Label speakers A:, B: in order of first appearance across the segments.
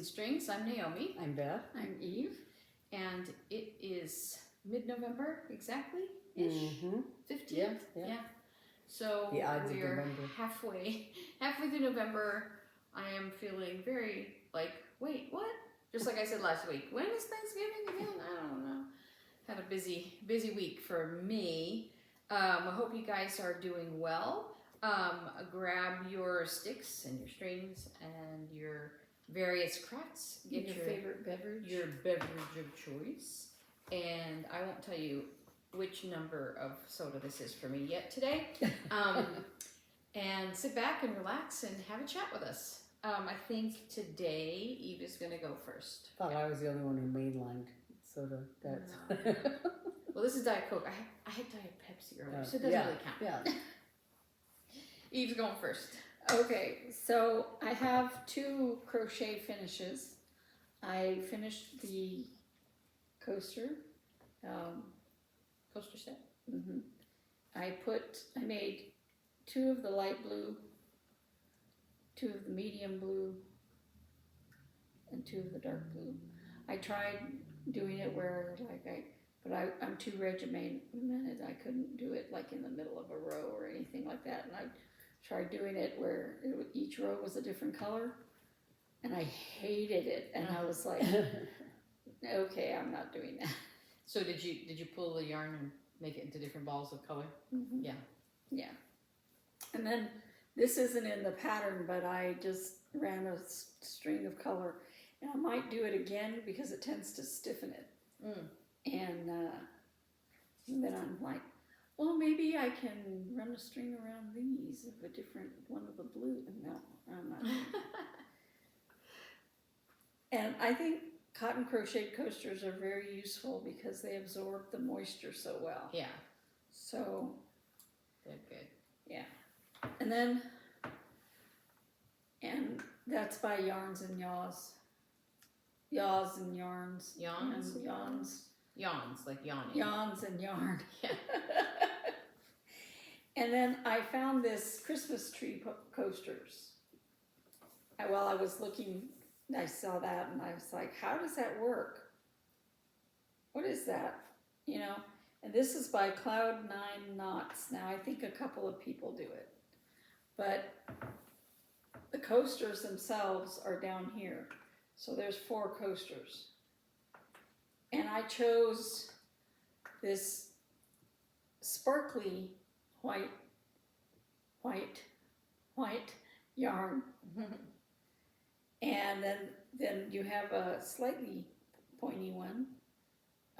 A: and Strings. I'm Naomi.
B: I'm Beth.
C: I'm Eve.
A: And it is mid-November, exactly-ish? 15th?
B: Yeah.
A: So
B: The odds of
A: we're
B: November.
A: halfway through November. I am feeling very like, wait, what? Just like I said last week. When is Thanksgiving again? I don't know. Had a busy week for me. I hope you guys are doing well. Grab your sticks and your strings and your various crafts.
C: Get your favorite beverage.
A: Your beverage of choice. And I won't tell you which number of soda this is for me yet today. And sit back and relax and have a chat with us. I think today Eve is going to go first.
B: Thought I was the only one who mainlined soda. That's
A: Well, this is Diet Coke. I had Diet Pepsi earlier, so it doesn't really count.
B: Yeah.
A: Eve's going first.
C: Okay, so I have 2 crochet finishes. I finished the coaster.
A: Coaster set.
C: I made 2 of the light blue, 2 of the medium blue, and 2 of the dark blue. I tried doing it where I'm too regimented. I couldn't do it like in the middle of a row or anything like that. And I tried doing it where each row was a different color, and I hated it. And I was like, okay, I'm not doing that.
A: So did you pull the yarn and make it into different balls of color? Yeah.
C: And then this isn't in the pattern, but I just ran a string of color, and I might do it again because it tends to stiffen it. And then I'm like, well, maybe I can run a string around these of a different one of the blue. No, I'm not doing that. And I think cotton crochet coasters are very useful because they absorb the moisture so well.
A: Yeah.
C: So
A: They're good.
C: yeah. And that's by Yarns and Yaws. Yaws and Yarns.
A: Yawns?
C: And Yawns.
A: Yawns, like yawning.
C: Yawns and Yarn.
A: Yeah.
C: And then I found this Christmas tree coasters. While I was looking, I saw that and I was like, how does that work? What is that? You know? And this is by Cloud 9 Knots. Now, I think a couple of people do it. But the coasters themselves are down here. So there's 4 coasters. And I chose this sparkly white yarn. And then you have a slightly pointy one,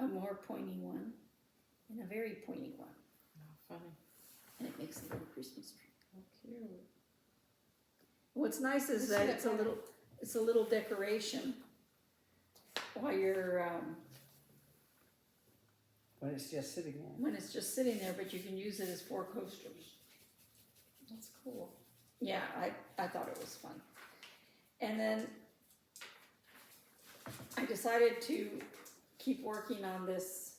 C: a more pointy one, and a very pointy one.
A: Oh, funny.
C: And it makes a little Christmas tree.
A: Oh, cute.
C: What's nice is that it's a little decoration while you're
B: When it's just sitting there.
C: when it's just sitting there, but you can use it as 4 coasters.
A: That's cool.
C: Yeah, I thought it was fun. And then I decided to keep working on this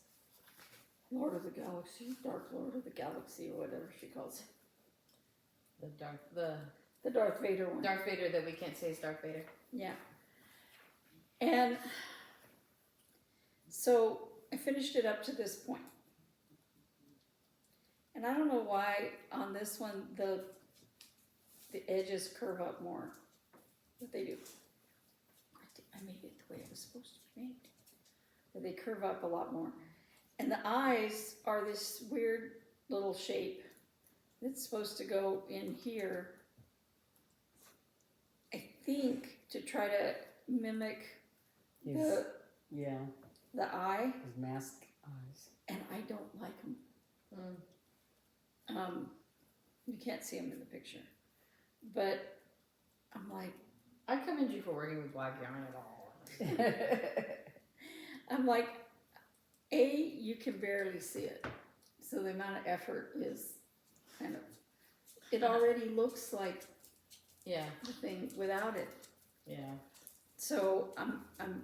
C: Lord of the Galaxy, Dark Lord of the Galaxy, or whatever she calls it. The Darth Vader one.
A: Darth Vader that we can't say is Darth Vader.
C: Yeah. And so I finished it up to this point. And I don't know why on this one the edges curve up more. But they do. I made it the way it was supposed to be made. But they curve up a lot more. And the eyes are this weird little shape that's supposed to go in here, I think, to try to mimic the eye.
B: His masked eyes.
C: And I don't like them. You can't see them in the picture. But I'm like,
A: I commend you for working with black yarn at all.
C: I'm like, you can barely see it. So the amount of effort is kind of, it already looks like the thing without it.
A: Yeah.
C: So I'm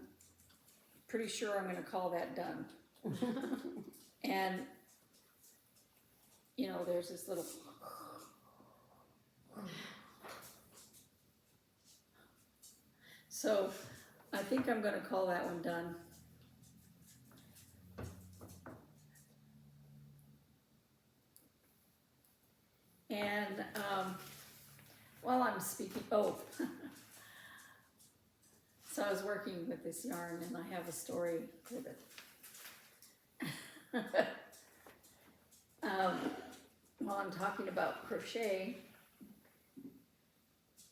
C: pretty sure I'm going to call that done. And, you know, there's this little, so I think I'm gonna call that one done. And while I'm speaking, so I was working with this yarn and I have a story with it. While I'm talking about crochet,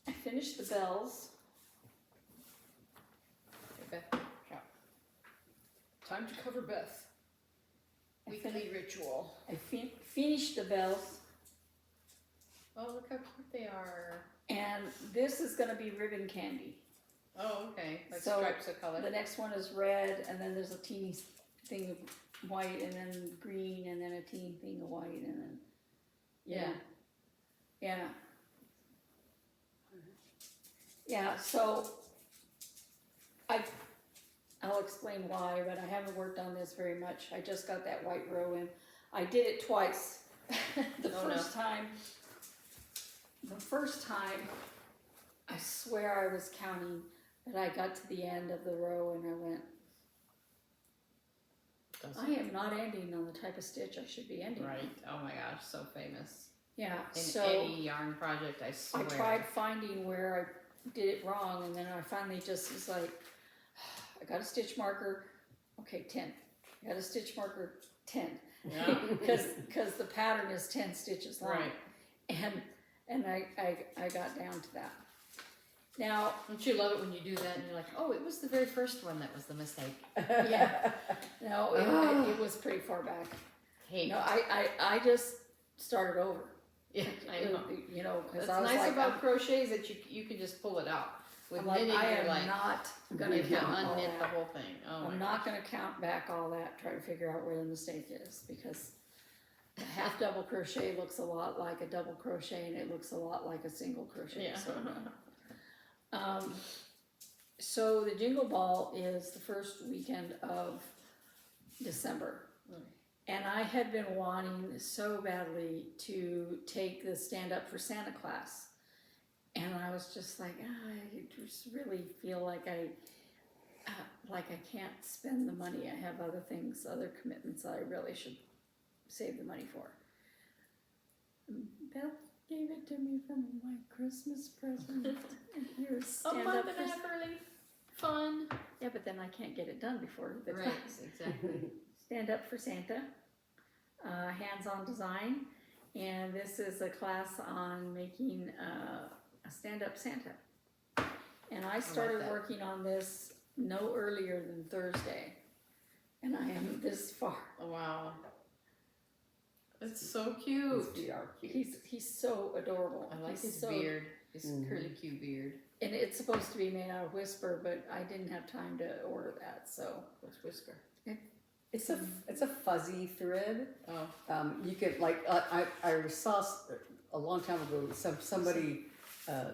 C: I finished the bells.
A: Okay, Beth. Time to cover Beth. Weekly ritual.
C: I finished the bells,
A: Oh, look how cute they are.
C: and this is gonna be ribbon candy.
A: Oh, okay. Like
C: So,
A: stripes of color.
C: The next one is red, and then there's a teeny thing of white, and then green, and then a teeny thing of white, and then
A: Yeah.
C: yeah. Yeah, so I'll explain why, but I haven't worked on this very much. I just got that white row in. I did it twice. The first time, I swear I was counting, but I got to the end of the row and I went, I am not ending on the type of stitch I should be ending on.
A: Right. Oh my gosh, so famous.
C: Yeah,
A: In
C: so
A: any yarn project, I swear.
C: I tried finding where I did it wrong, and then I finally just was like, I got a stitch marker, okay, 10. I got a stitch marker, 10.
A: Yeah.
C: Because the pattern is 10 stitches long.
A: Right.
C: And I got down to that. Now,
A: Don't you love it when you do that and you're like, oh, it was the very first one that was the mistake.
C: yeah, no, it was pretty far back.
A: Hey.
C: No, I just started over.
A: Yeah, I know.
C: You know, because
A: What's
C: I was
A: nice
C: like,
A: about crochet is that you can just pull it out. With
C: I'm like,
A: knitting,
C: I
A: you're
C: am
A: like,
C: not
A: you
C: gonna
A: have to
C: count all
A: unknit the
C: that.
A: whole thing. Oh my
C: I'm not gonna count back all that, try to figure out where the mistake is, because a half double crochet looks a lot like a double crochet, and it looks a lot like a single crochet.
A: Yeah.
C: So the Jingle Ball is the first weekend of December.
A: Mm.
C: And I had been wanting so badly to take the Stand Up for Santa class. And I was just like, I just really feel like I can't spend the money. I have other things, other commitments that I really should save the money for. Beth gave it to me for my Christmas present. And here's Stand Up for Santa.
A: Early. Fun.
C: Yeah, but then I can't get it done before the
A: Right,
C: class.
A: exactly.
C: Stand Up for Santa, hands-on design, and this is a class on making a stand-up Santa. And I started
A: that.
C: working on this no earlier than Thursday, and I am this far.
A: Oh, wow. It's so cute.
C: He's so adorable.
A: I like
C: He's
A: his
C: so,
A: beard, his curly Q beard.
C: and it's supposed to be made out of Whisper, but I didn't have time to order that, so.
A: What's Whisker?
B: It's a fuzzy thread.
A: Oh.
B: You could like I saw a long time ago somebody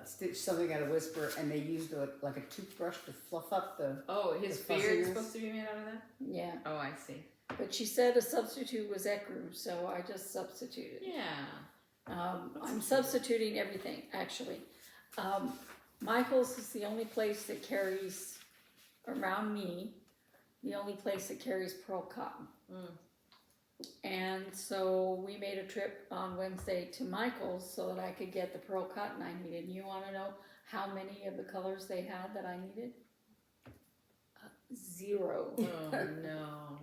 B: stitched something out of Whisper, and they used like a toothbrush to fluff up the.
A: Oh, his
B: The
A: beard's
B: fuzziness.
A: supposed to be made out of that?
C: Yeah,
A: Oh, I see.
C: but she said a substitute was ecru, so I just substituted.
A: Yeah.
C: I'm substituting everything, actually. Michael's is the only place that carries, around me, the only place that carries pearl cotton.
A: Mm.
C: And so we made a trip on Wednesday to Michael's so that I could get the pearl cotton I needed. And you want to know how many of the colors they had that I needed? 0.
A: Oh, no.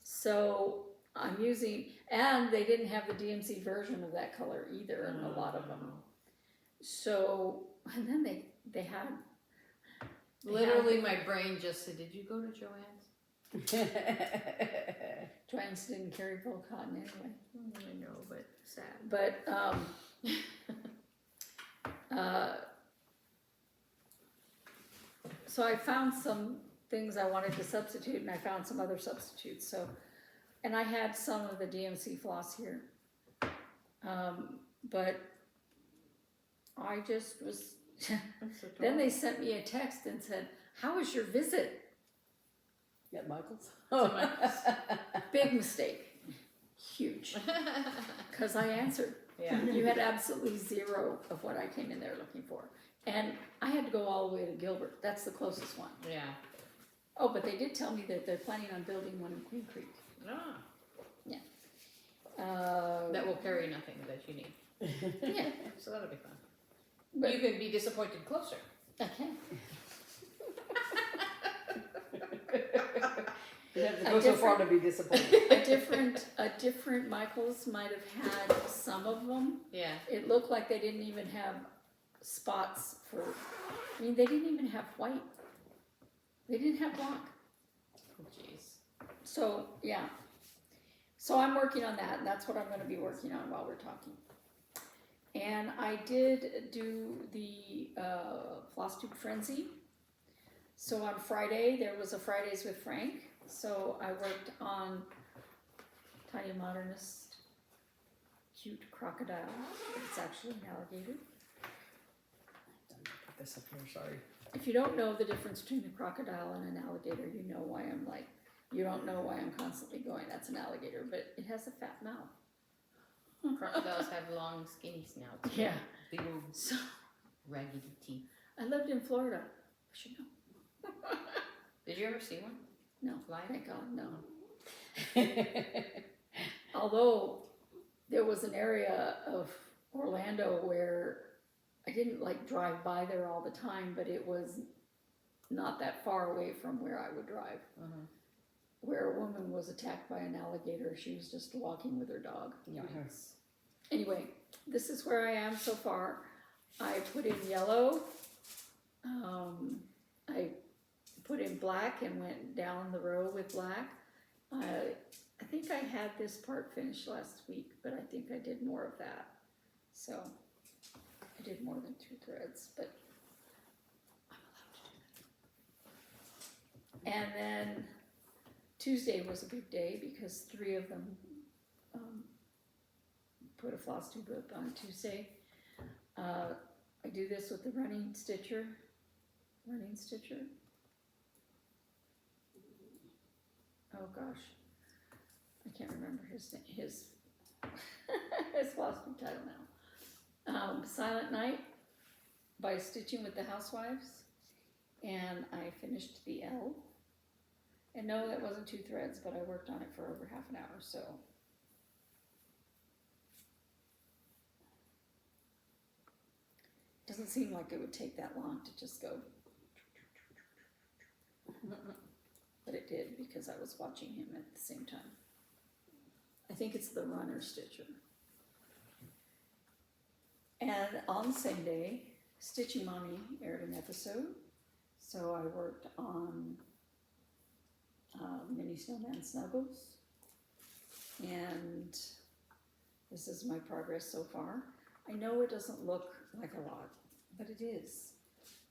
C: So I'm using, and they didn't have the DMC version of that color either in a lot of them. So, and then they had.
A: Literally, my brain just said, did you go to Joann's?
C: Joann's didn't carry pearl cotton anyway.
A: I know, but sad.
C: But, so I found some things I wanted to substitute, and I found some other substitutes, so. And I had some of the DMC floss here. But I just was, then they sent me a text and said, how was your visit?
B: At Michael's.
C: Big mistake. Huge. Because I answered.
A: Yeah.
C: You had absolutely 0 of what I came in there looking for. And I had to go all the way to Gilbert. That's the closest one.
A: Yeah.
C: Oh, but they did tell me that they're planning on building one in Queen Creek.
A: Ah.
C: Uh,
A: That will carry nothing that you need.
C: yeah,
A: So that'll be fun.
C: but
A: You can be disappointed closer.
C: I can.
B: You have to
C: A
B: go so far to
C: different-
B: be disappointed.
C: A different Michaels might have had some of them.
A: Yeah.
C: It looked like they didn't even have spots for. I mean, they didn't even have white. They didn't have black.
A: Oh, jeez.
C: So yeah. So I'm working on that, and that's what I'm going to be working on while we're talking. And I did do the Flosstube Frenzy. So on Friday, there was a Fridays with Frank. So I worked on Tiny Modernist, cute crocodile. It's actually an alligator.
B: Put this up here, sorry.
C: If you don't know the difference between a crocodile and an alligator, you know why I'm like, you don't know why I'm constantly going, that's an alligator, but it has a fat mouth.
A: Crocodiles have long, skinny snouts.
C: Yeah.
A: Big old
C: So
A: raggedy teeth.
C: I lived in Florida. I should know.
A: Did you ever see one?
C: No,
A: Live?
C: thank God, no. Although there was an area of Orlando where I didn't like drive by there all the time, but it was not that far away from where I would drive, where a woman was attacked by an alligator. She was just walking with her dog.
A: Yikes.
C: Anyway, this is where I am so far. I put in yellow. I put in black and went down the row with black. I think I had this part finished last week, but I think I did more of that. So I did more than 2 threads, but I'm allowed to do that. And then Tuesday was a big day because 3 of them put a Flosstube up on Tuesday. I do this with the running stitcher. Oh gosh, I can't remember his Flosstube title now. Silent Night by Stitching with the Housewives, and I finished the L. And no, that wasn't 2 threads, but I worked on it for over half an hour, so. Doesn't seem like it would take that long to just go. But it did because I was watching him at the same time. I think it's the runner stitcher. And on the same day, Stitching Mommy aired an episode. So I worked on Mini Snowman Snuggles. And this is my progress so far. I know it doesn't look like a lot, but it is.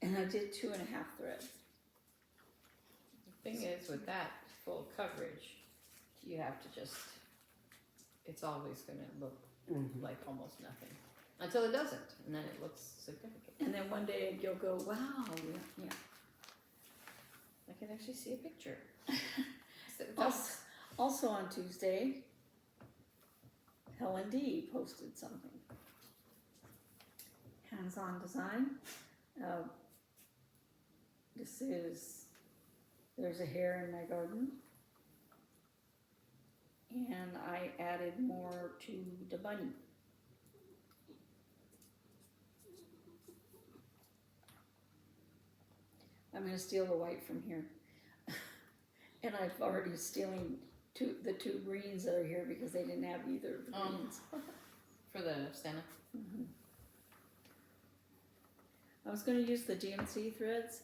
C: And I did 2.5 threads.
A: The thing is, with that full coverage, you have to just, it's always going to look like almost nothing. Until it doesn't, and then it looks significant.
C: And then one day you'll go, wow, yeah.
A: I can actually see a picture.
C: Also on Tuesday, Helen D posted something. Hands-on design. This is, there's a hare in my garden. And I added more to the bunny. I'm going to steal the white from here. And I've already stealing the 2 greens that are here because they didn't have either of the greens.
A: For the Santa.
C: I was going to use the GMC threads,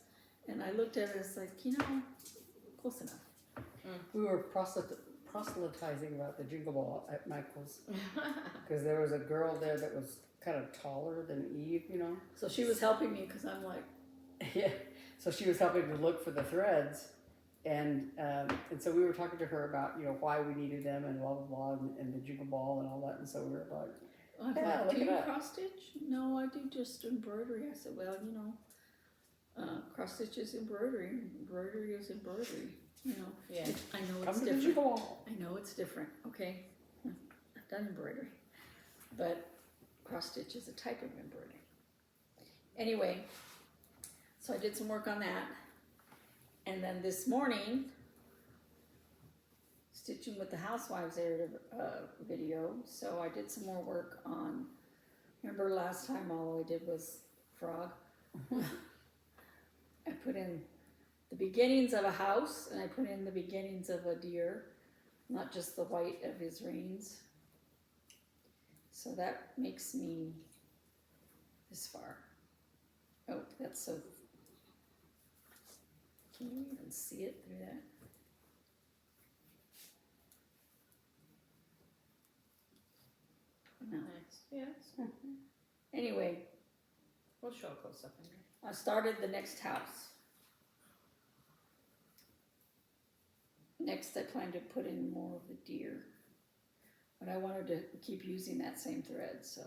C: and I looked at it as like, you know, close enough.
B: We were proselytizing about the Jingle Ball at Michael's because there was a girl there that was kind of taller than Eve, you know.
C: So she was helping me because I'm like,
B: Yeah. So she was helping to look for the threads, and so we were talking to her about, you know, why we needed them and blah blah blah and the Jingle Ball and all that, and so we were like,
C: I'm
B: Yeah,
C: like,
B: look
C: do
B: it
C: you
B: up.
C: cross stitch? No, I do just embroidery. I said, well, you know, cross stitch is embroidery. Embroidery is embroidery. You know,
A: Yeah.
C: I know
B: come
C: it's
B: to the
C: different.
B: Jingle Ball.
C: I know it's different. Okay, I've done embroidery, but cross stitch is a type of embroidery. Anyway, so I did some work on that. And then this morning, Stitching with the Housewives aired a video. So I did some more work on, remember last time all I did was frog? I put in the beginnings of a house, and I put in the beginnings of a deer, not just the white of his reins. So that makes me this far. Oh, that's so, can you even see it through that? No.
A: Nice. Yes.
C: Anyway,
A: We'll show a close up in there.
C: I started the next house. Next, I plan to put in more of the deer, but I wanted to keep using that same thread, so.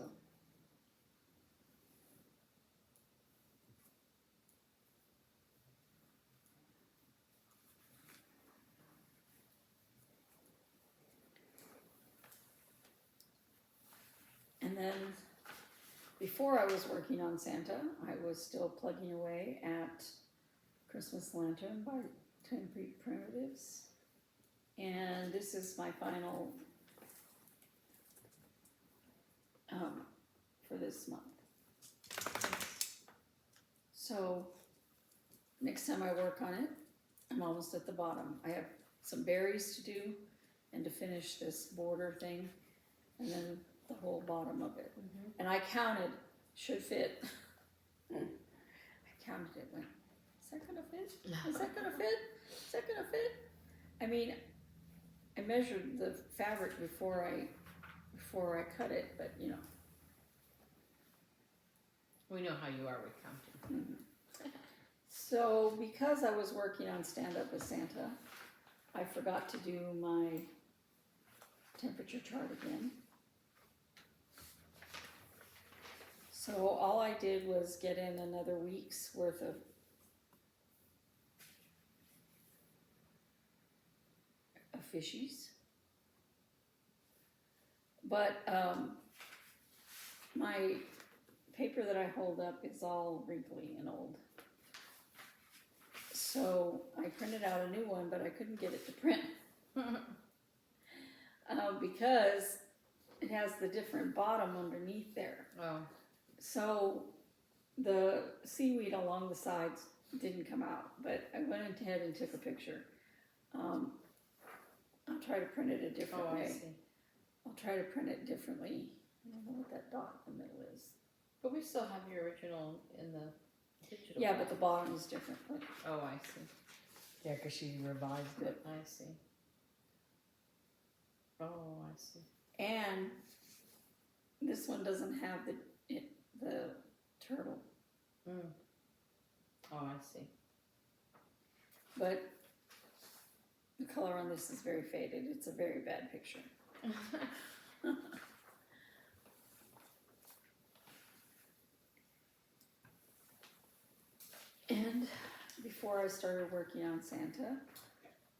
C: And then, before I was working on Santa, I was still plugging away at Christmas Lantern by Twin Creek Primitives. And this is my final for this month. So next time I work on it, I'm almost at the bottom. I have some berries to do and to finish this border thing, and then the whole bottom of it.
A: Mm-hmm.
C: And I counted, should fit. I counted it, went, is that gonna fit? Is that gonna fit? Is that gonna fit? I mean, I measured the fabric before I cut it, but you know.
A: We know how you are with counting.
C: Mhm. So because I was working on Stand Up with Santa, I forgot to do my temperature chart again. So all I did was get in another week's worth of fishies. But my paper that I hold up is all wrinkly and old. So I printed out a new one, but I couldn't get it to print. Because it has the different bottom underneath there.
A: Oh.
C: So the seaweed along the sides didn't come out, but I went ahead and took a picture. I'll try to print it a different
A: Oh, I
C: way.
A: see.
C: I'll try to print it differently. I don't know what that dot in the middle is.
A: But we still have your original in the digital.
C: Yeah, but the bottom is different. Look,
A: Oh, I see.
B: Yeah, because she revised it.
A: I see. Oh, I see.
C: and this one doesn't have the turtle,
A: Mm. Oh, I see.
C: but the color on this is very faded. It's a very bad picture. And before I started working on Santa,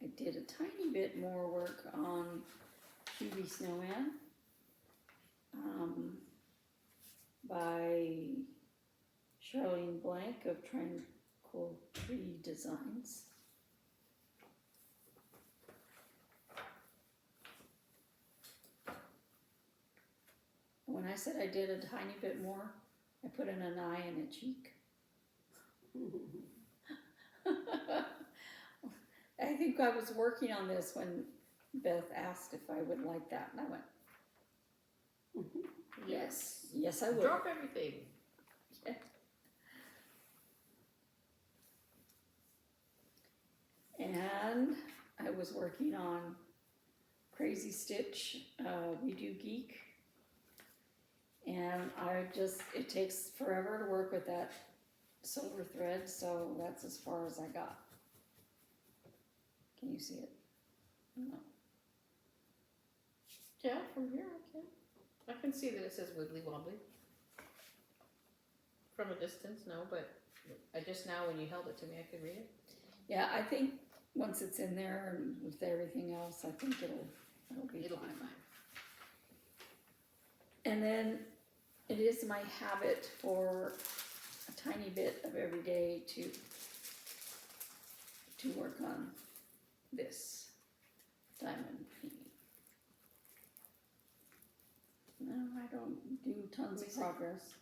C: I did a tiny bit more work on QB Snowman by Charlene Blank of Tranquil Tree Designs. When I said I did a tiny bit more, I put in an eye and a cheek. I think I was working on this when Beth asked if I would like that, and I went, yes, yes I would.
A: Drop everything.
C: Yeah. And I was working on Crazy Stitch, We Do Geek, and it takes forever to work with that silver thread, so that's as far as I got. Can you see it? No.
A: Yeah, from here I can see that it says wiggly wobbly. From a distance, no, but I just now when you held it to me, I could read it.
C: Yeah, I think once it's in there and with everything else, I think it'll be fine. And then it is my habit for a tiny bit of every day to work on this diamond pea. No, I don't do tons of progress,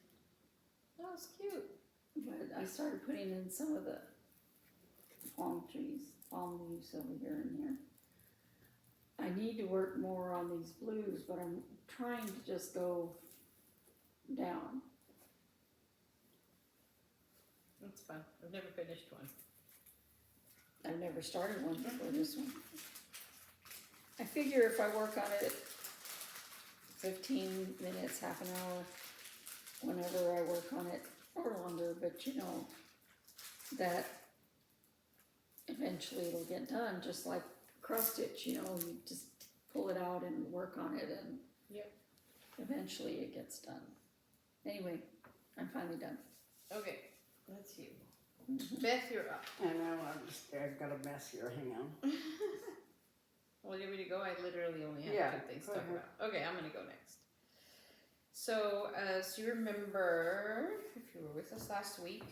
A: Oh, it's cute.
C: but I started putting in some of the palm leaves over here and here. I need to work more on these blues, but I'm trying to just go down.
A: That's fun. I've never finished one.
C: I've never started one before this one. I figure if I work on it 15 minutes, half an hour, whenever I work on it, or longer, but you know, that eventually it'll get done, just like cross stitch, you know, you just pull it out and work on it, and
A: Yep.
C: eventually it gets done. Anyway, I'm finally done.
A: Okay, that's you.
C: Mhm.
A: Beth, you're up.
B: I know, I've got a mess here, hang on.
A: Well, you want me to go? I literally only have
B: Yeah,
A: 2 things to
B: go
A: talk
B: ahead.
A: about. Okay, I'm gonna go next. So, as you remember, if you were with us last week,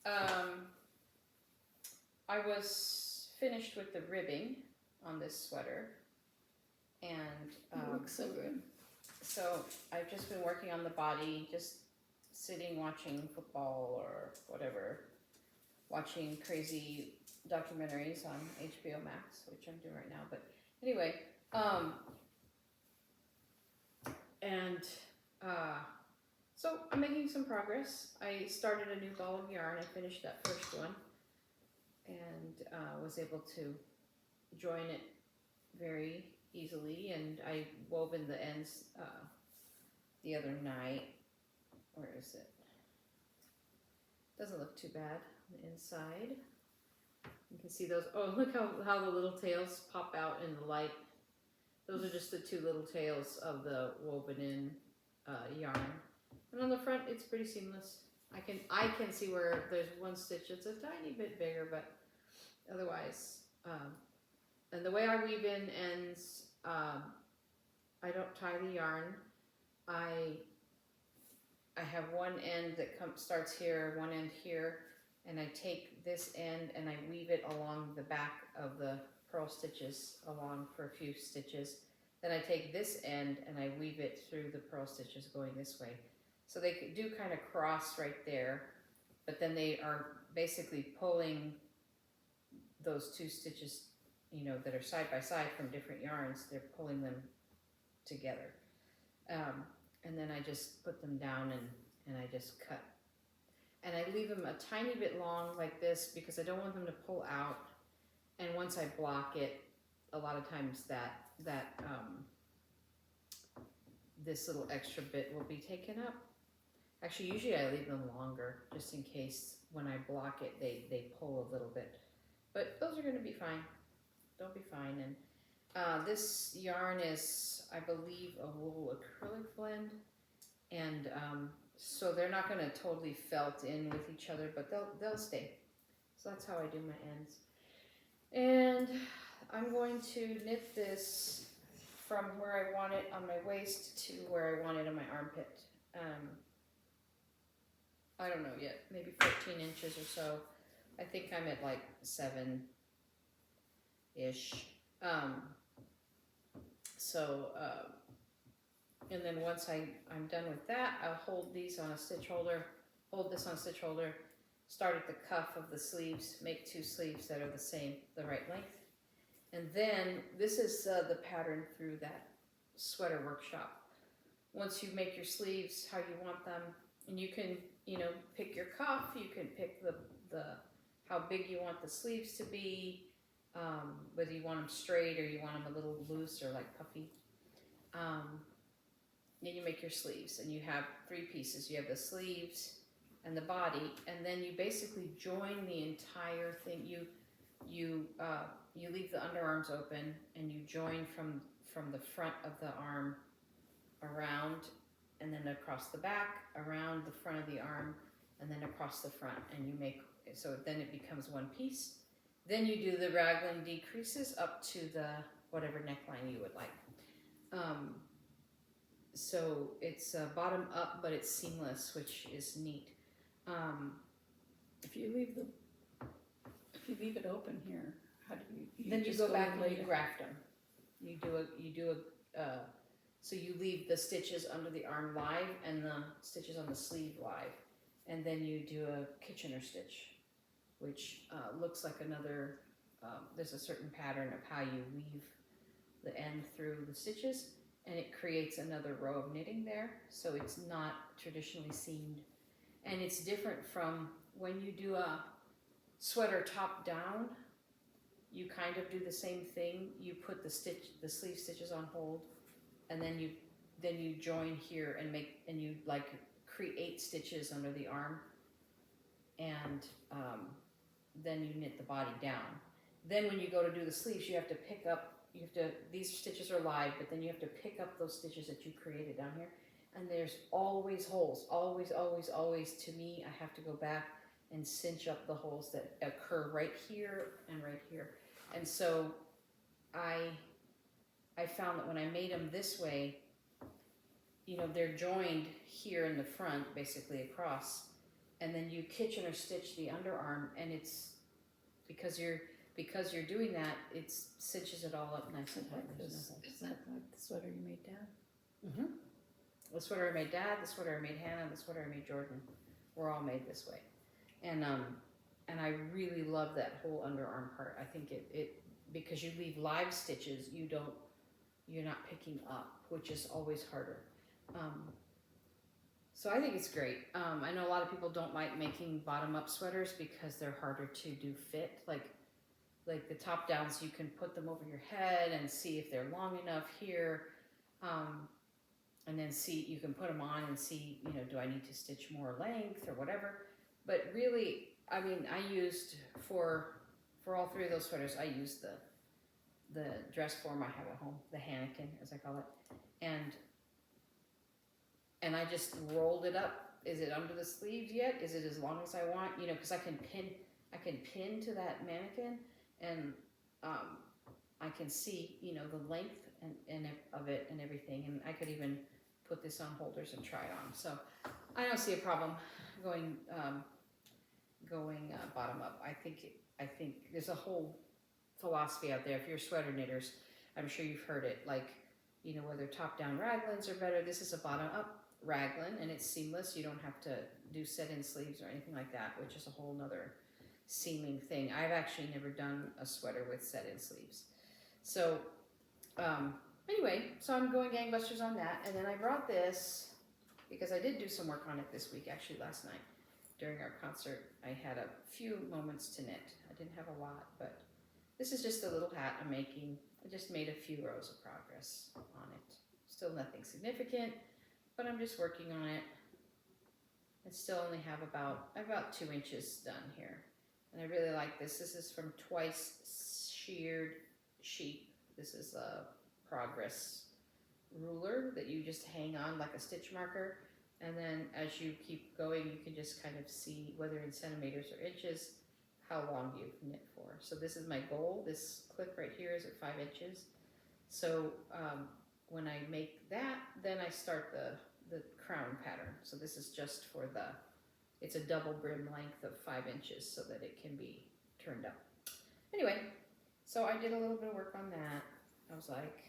A: I was finished with the ribbing on this sweater, and
C: It looks so good.
A: so I've just been working on the body, just sitting watching football or whatever, watching crazy documentaries on HBO Max, which I'm doing right now. But anyway, so I'm making some progress. I started a new ball of yarn. I finished that first one, and was able to join it very easily. And I wove in the ends the other night. Where is it? Doesn't look too bad on the inside. You can see those. Oh, look how the little tails pop out in the light. Those are just the 2 little tails of the woven in yarn. And on the front, it's pretty seamless. I can see where there's one stitch that's a tiny bit bigger, but otherwise, and the way I weave in ends, I don't tie the yarn. I have one end that starts here, one end here, and I take this end and I weave it along the back of the purl stitches along for a few stitches. Then I take this end and I weave it through the purl stitches going this way. So they do kind of cross right there, but then they are basically pulling those 2 stitches, you know, that are side by side from different yarns. They're pulling them together. And then I just put them down and I just cut. And I leave them a tiny bit long like this because I don't want them to pull out. And once I block it, a lot of times this little extra bit will be taken up. Actually, usually I leave them longer just in case when I block it, they pull a little bit. But those are gonna be fine. They'll be fine. And this yarn is, I believe, a wool acrylic blend. And so they're not gonna totally felt in with each other, but they'll stay. So that's how I do my ends. And I'm going to knit this from where I want it on my waist to where I want it on my armpit. I don't know yet, maybe 14 inches or so. I think I'm at like 7-ish. And then once I'm done with that, I'll hold these on a stitch holder, hold this on a stitch holder, start at the cuff of the sleeves, make 2 sleeves that are the right length. And then this is the pattern through that sweater workshop. Once you make your sleeves how you want them, and you can, you know, pick your cuff, you can pick the how big you want the sleeves to be, whether you want them straight or you want them a little loose or like puffy. Then you make your sleeves, and you have 3 pieces. You have the sleeves and the body, and then you basically join the entire thing. You leave the underarms open, and you join from the front of the arm around, and then across the back, around the front of the arm, and then across the front, and you make, so then it becomes one piece. Then you do the raglan decreases up to the whatever neckline you would like. So it's bottom up, but it's seamless, which is neat.
C: If you leave it open here, how do you?
A: Then you
C: just
A: go back
C: in
A: and you
C: later?
A: graft them. You do a so you leave the stitches under the arm live and the stitches on the sleeve live, and then you do a Kitchener stitch, which looks like another. There's a certain pattern of how you weave the end through the stitches, and it creates another row of knitting there. So it's not traditionally seamed, and it's different from when you do a sweater top down. You kind of do the same thing. You put the sleeve stitches on hold, and then you join here and you like create stitches under the arm, and then you knit the body down. Then when you go to do the sleeves, you have to pick up. These stitches are live, but then you have to pick up those stitches that you created down here, and there's always holes. Always, always, always. To me, I have to go back and cinch up the holes that occur right here and right here. And so I found that when I made them this way, they're joined here in the front, basically across, and then you Kitchener stitch the underarm, and it's because you're doing that, it cinches it all up nice and tight.
C: Is that like the sweater you made, Dad?
A: Mm-hmm. The sweater I made Dad, the sweater I made Hannah, the sweater I made Jordan, were all made this way. And I really love that whole underarm part. I think it because you leave live stitches, you're not picking up, which is always harder. So I think it's great. I know a lot of people don't like making bottom up sweaters because they're harder to do fit. Like the top downs, you can put them over your head and see if they're long enough here. And then you can put them on and see, do I need to stitch more length or whatever. But really, I mean, I used for all three of those sweaters, I used the dress form I have at home, the Hannekin, as I call it, and I just rolled it up. Is it under the sleeves yet? Is it as long as I want? Because I can pin to that mannequin, and I can see, the length and of it and everything, and I could even put this on holders and try it on. So I don't see a problem going bottom up. I think there's a whole philosophy out there. If you're sweater knitters, I'm sure you've heard it. Like, whether top-down raglans are better. This is a bottom-up raglan, and it's seamless. You don't have to do set-in sleeves or anything like that, which is a whole nother seaming thing. I've actually never done a sweater with set-in sleeves. So anyway, so I'm going gangbusters on that. And then I brought this because I did do some work on it this week, actually last night. During our concert, I had a few moments to knit. I didn't have a lot, but this is just a little hat I'm making. I just made a few rows of progress on it. Still nothing significant, but I'm just working on it. I still only have about 2 inches done here. And I really like this. This is from Twice Sheared Sheep. This is a progress ruler that you just hang on like a stitch marker. And then as you keep going, you can just kind of see, whether in centimeters or inches, how long you've knit for. So this is my goal. This clip right here is at 5 inches. So when I make that, then I start the crown pattern. So this is just for it's a double brim length of 5 inches so that it can be turned up. Anyway, so I did a little bit of work on that. I was like,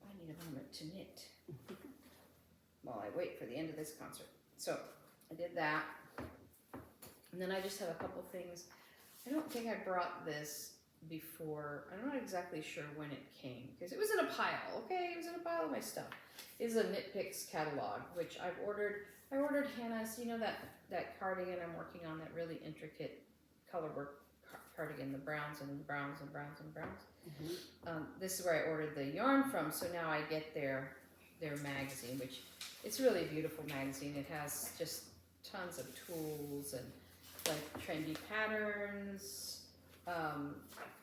A: I need a moment to knit while I wait for the end of this concert. So I did that. And then I just have a couple things. I don't think I brought this before. I'm not exactly sure when it came because it was in a pile, okay? It was in a pile of my stuff. It's a Knit Picks catalog, which I've ordered. I ordered Hannah's, that cardigan I'm working on, that really intricate color work cardigan, the browns and browns and browns and browns. Mm-hmm. This is where I ordered the yarn from, so now I get their magazine, which it's a really beautiful magazine. It has just tons of tools and like trendy patterns.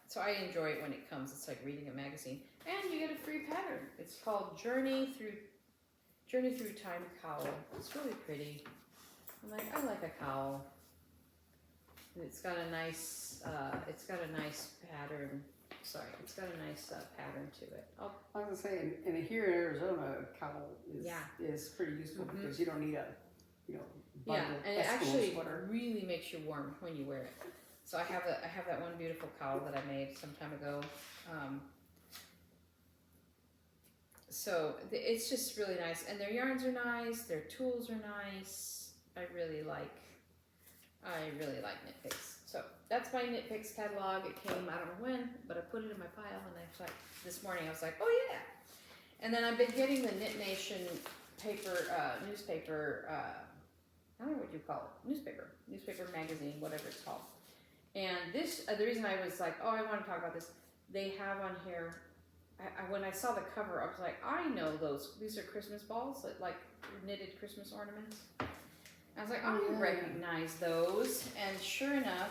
A: So I enjoy it when it comes. It's like reading a magazine, and you get a free pattern. It's called Journey Through Time Cowl. It's really pretty. I like a cowl. And it's got a nice pattern Sorry, it's got a nice pattern to it. Oh,
B: I was gonna say, and here in Arizona, a cowl is pretty useful because you don't need a,
A: yeah,
B: bundle
A: and it
B: Eskimo
A: actually
B: sweater.
A: really makes you warm when you wear it. So I have that one beautiful cowl that I made some time ago. So it's just really nice, and their yarns are nice. Their tools are nice. I really like Knit Picks. So that's my Knit Picks catalog. It came, I don't know when, but I put it in my pile, and I was like, this morning I was like, oh yeah. And then I've been getting the Knit Nation paper, newspaper, I don't know what you call it, newspaper magazine, whatever it's called. And this, the reason I was like, oh, I want to talk about this, they have on here, when I saw the cover, I was like, I know those, these are Christmas balls, like knitted Christmas ornaments. I was like, I recognize those, and sure enough,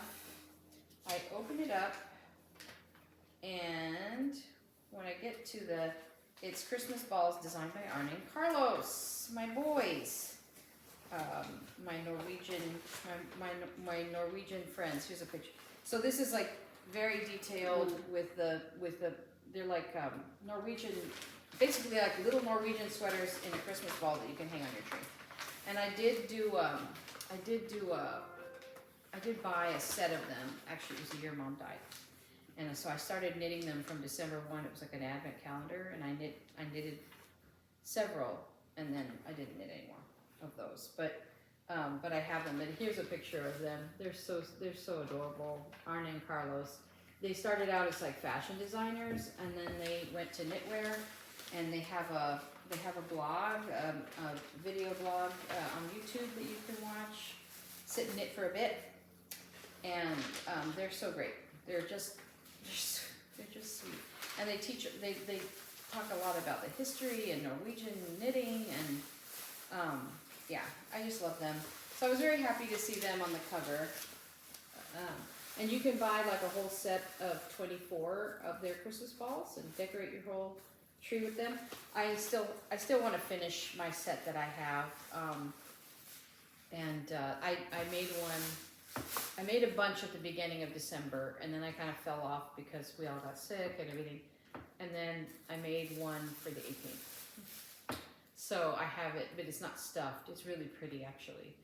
A: I opened it up, and when I get to it's Christmas balls designed by Arne and Carlos, my boys, my Norwegian friends. Here's a picture. So this is like very detailed with the they're like Norwegian, basically like little Norwegian sweaters in a Christmas ball that you can hang on your tree. And I did buy a set of them. Actually, it was the year Mom died. And so I started knitting them from December 1. It was like an advent calendar, and I knitted several, and then I didn't knit any more of those. But I have them, and here's a picture of them. They're so adorable. Arne and Carlos. They started out as like fashion designers, and then they went to knitwear, and they have a blog, a video blog on YouTube that you can watch. Sit and knit for a bit, and they're so great. They're just sweet, and they talk a lot about the history and Norwegian knitting, and yeah, I just love them. So I was very happy to see them on the cover. And you can buy like a whole set of 24 of their Christmas balls and decorate your whole tree with them. I still want to finish my set that I have, and I made one. I made a bunch at the beginning of December, and then I kind of fell off because we all got sick and everything. And then I made one for the 18th. So I have it, but it's not stuffed. It's really pretty, actually.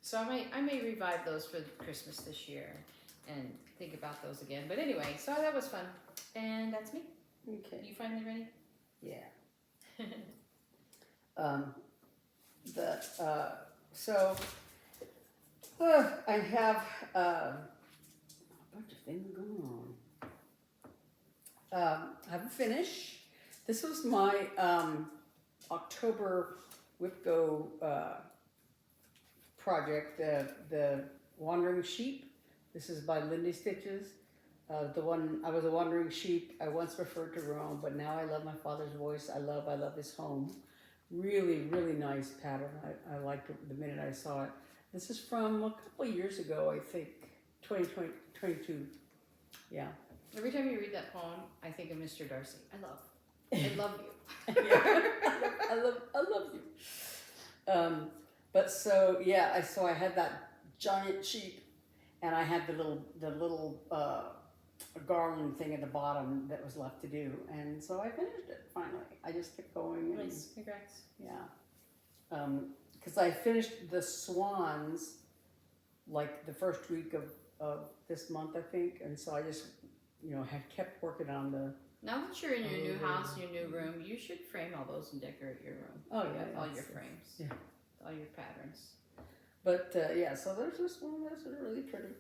A: So I may revive those for Christmas this year and think about those again. But anyway, so that was fun, and that's me.
B: Okay.
A: You finally ready?
B: Yeah. So I have a bunch of things going on. I have a finish. This was my October WIP-GO project, the Wandering Sheep. This is by Lindy Stitches. I was a wandering sheep. I once preferred to roam, but now I love my father's voice. I love his home. Really, really nice pattern. I liked it the minute I saw it. This is from a couple of years ago, I think, 2022. Yeah.
A: Every time you read that poem, I think of Mr. Darcy. I love you.
B: Yeah. I love you. But so yeah, so I had that giant sheep, and I had the little garland thing at the bottom that was left to do, and so I finished it finally. I just kept going.
A: Nice, congrats.
B: Yeah, because I finished the swans like the first week of this month, I think, and so I just had kept working on the.
A: Now that you're in your new house, your new room, you should frame all those and decorate your room.
B: Oh yeah,
A: with all your frames.
B: Yeah.
A: All your patterns.
B: But yeah, so there's this one that's really pretty.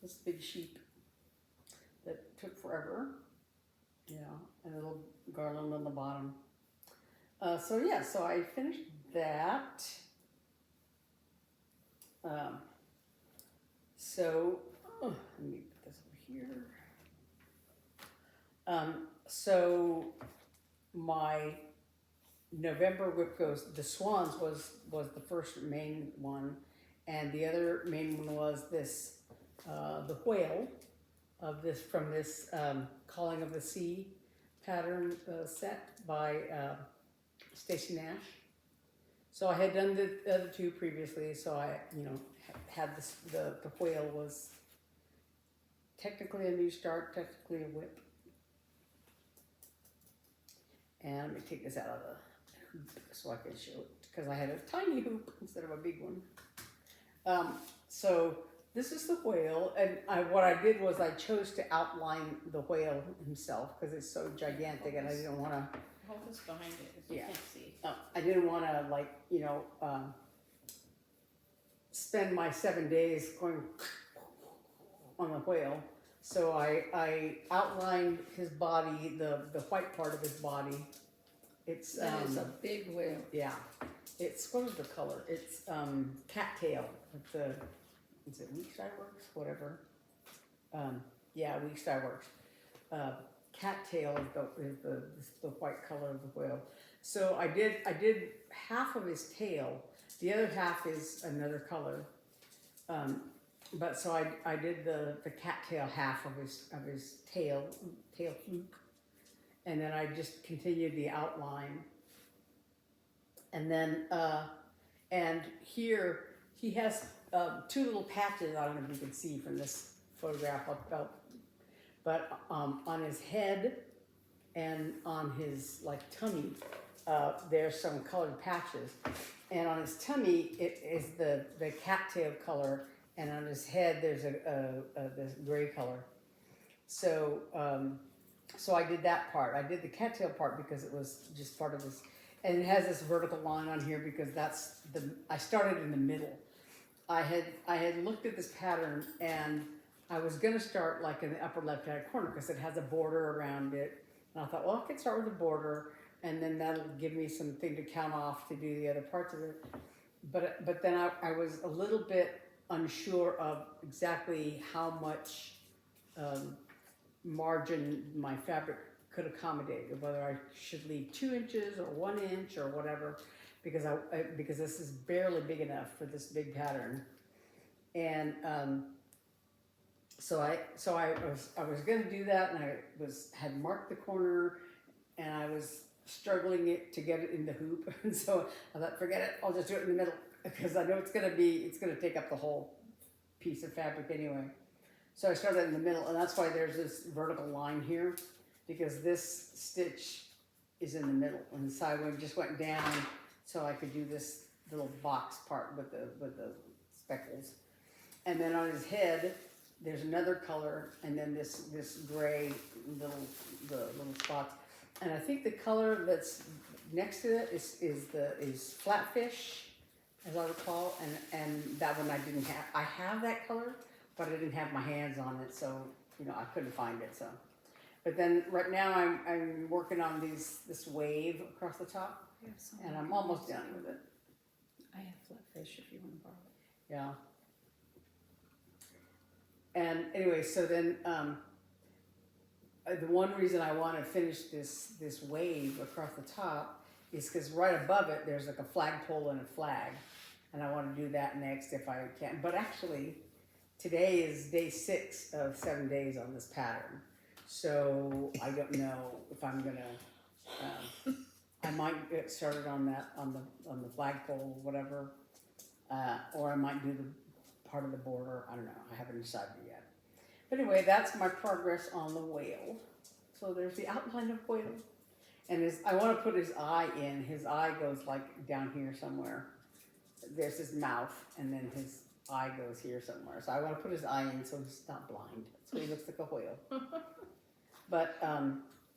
B: This big sheep that took forever. Yeah, and a little garland on the bottom. So yeah, so I finished that. Let me put this over here. So my November WIP-GO's, the swans was the first main one, and the other main one was this, the whale of this, from this Calling of the Sea pattern set by Stacy Nash. So I had done the other two previously, so I had this, the whale was technically a new start, technically a WIP. And let me take this out of the hoop so I can show it, because I had a tiny hoop instead of a big one. So this is the whale, and what I did was I chose to outline the whale himself because it's so gigantic, and I didn't want to.
A: Hold this behind it if you
B: Yeah.
A: can't see.
B: I didn't want to, like, spend my 7 days going on the whale. So I outlined his body, the white part of his body. It's
C: That is a big whale.
B: yeah. It's, what is the color? It's cattail. It's is it Weeks Dye Works? Whatever. Yeah, Weeks Dye Works. Cattail is the white color of the whale. So I did half of his tail. The other half is another color. But so I did the cattail half of his tail fluke, and then I just continued the outline. And then and here he has two little patches. I don't know if you can see from this photograph, but on his head and on his like tummy, there's some colored patches. And on his tummy, it is the cattail color, and on his head, there's this gray color. So so I did that part. I did the cattail part because it was just part of this, and it has this vertical line on here because I started in the middle. I had looked at this pattern, and I was gonna start like in the upper left-hand corner because it has a border around it. And I thought, well, I could start with a border, and then that'll give me something to count off to do the other parts of it. But then I was a little bit unsure of exactly how much margin my fabric could accommodate, or whether I should leave 2 inches or 1 inch or whatever, because this is barely big enough for this big pattern. And so I was going to do that, and I had marked the corner, and I was struggling to get it in the hoop, and so I thought, forget it, I'll just do it in the middle, because I know it's going to take up the whole piece of fabric anyway. So I started in the middle, and that's why there's this vertical line here, because this stitch is in the middle, and so I just went down so I could do this little box part with the speckles. And then on his head, there's another color, and then this gray the little spots. And I think the color that's next to it is flatfish, as I recall, and that one I didn't have. I have that color, but I didn't have my hands on it, so I couldn't find it. So, but then right now I'm working on this wave across the top, and I'm almost done with it.
C: I have flatfish if you want to borrow it.
B: Yeah. And anyway, so then the one reason I want to finish this wave across the top is because right above it there's like a flagpole and a flag, and I want to do that next if I can. But actually, today is day 6 of 7 days on this pattern, so I don't know if I'm gonna. I might get started on that on the flagpole or whatever, or I might do the part of the border. I don't know. I haven't decided yet. But anyway, that's my progress on the whale. So there's the outline of whale, and I want to put his eye in. His eye goes like down here somewhere. There's his mouth, and then his eye goes here somewhere. So I want to put his eye in so he's not blind, so he looks like a whale. But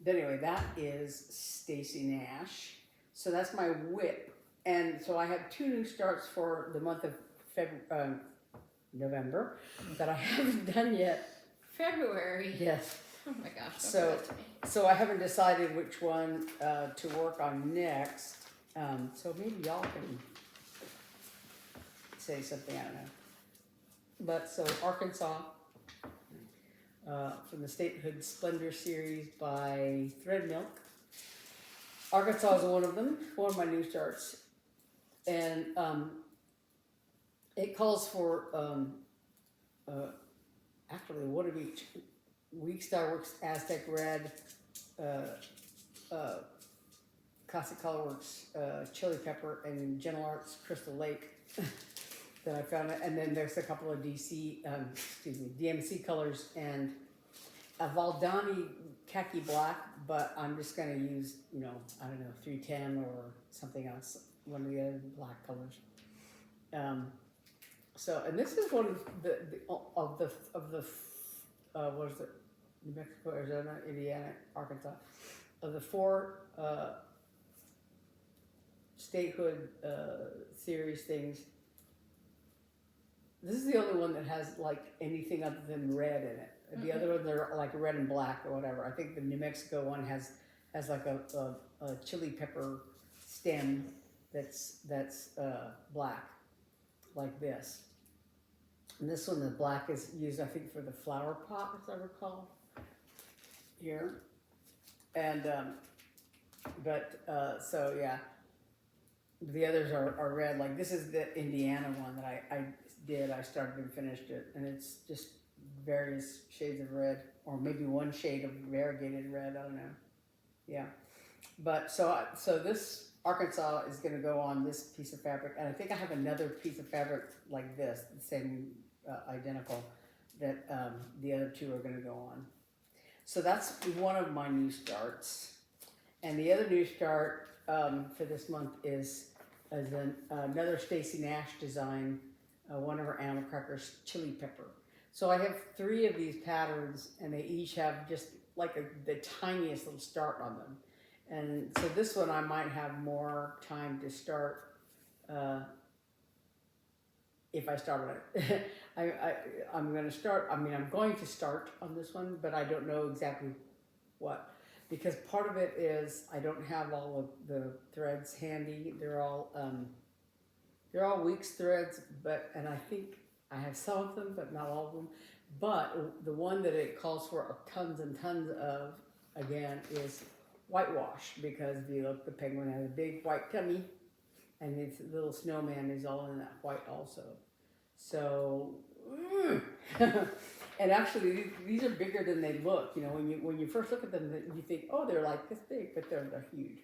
B: anyway, that is Stacy Nash. So that's my WIP, and so I have 2 new starts for the month of November that I haven't done yet.
A: February.
B: Yes.
A: Oh my gosh. Don't
B: So-
A: do that to me.
B: So I haven't decided which one to work on next. So maybe y'all can say something, I don't know. But so Arkansas, from the Statehood Splendor series by Thread Milk. Arkansas is one of them, one of my new starts. And it calls for actually one of each. WIP Works Aztec Red, Classic Colorworks Chili Pepper, and Gentle Arts Crystal Lake. that I found, and then there's a couple of DMC colors and a Valdani khaki black, but I'm just gonna use, you know, I don't know, 310 or something else, one of the other black colors. So, and this is one of the what is it? New Mexico, Arizona, Indiana, Arkansas, of the 4 statehood series things. This is the only one that has like anything other than red in it. The other ones are like red and black or whatever. I think the New Mexico one has like a chili pepper stem that's black, like this. And this one, the black is used, I think, for the flower pot, as I recall, here. And, so yeah, the others are red. Like this is the Indiana one that I did. I started and finished it, and it's just various shades of red, or maybe one shade of variegated red, I don't know. Yeah. But so this Arkansas is going to go on this piece of fabric, and I think I have another piece of fabric like this, the same identical, that the other 2 are going to go on. So that's one of my new starts, and the other new start for this month is another Stacy Nash design, one of her animal crackers, chili pepper. So I have 3 of these patterns, and they each have just like the tiniest little start on them. And so this one I might have more time to start if I start on it. I'm going to start, I'm going to start on this one, but I don't know exactly what. Because part of it is I don't have all of the threads handy. They're all weeks threads, and I think I have some of them, but not all of them. But the one that it calls for tons and tons of, again, is whitewash, because if you look, the penguin has a big white tummy, and his little snowman is all in that white also. So, and actually these are bigger than they look. You know, when you first look at them, you think, oh, they're like this big, but they're huge,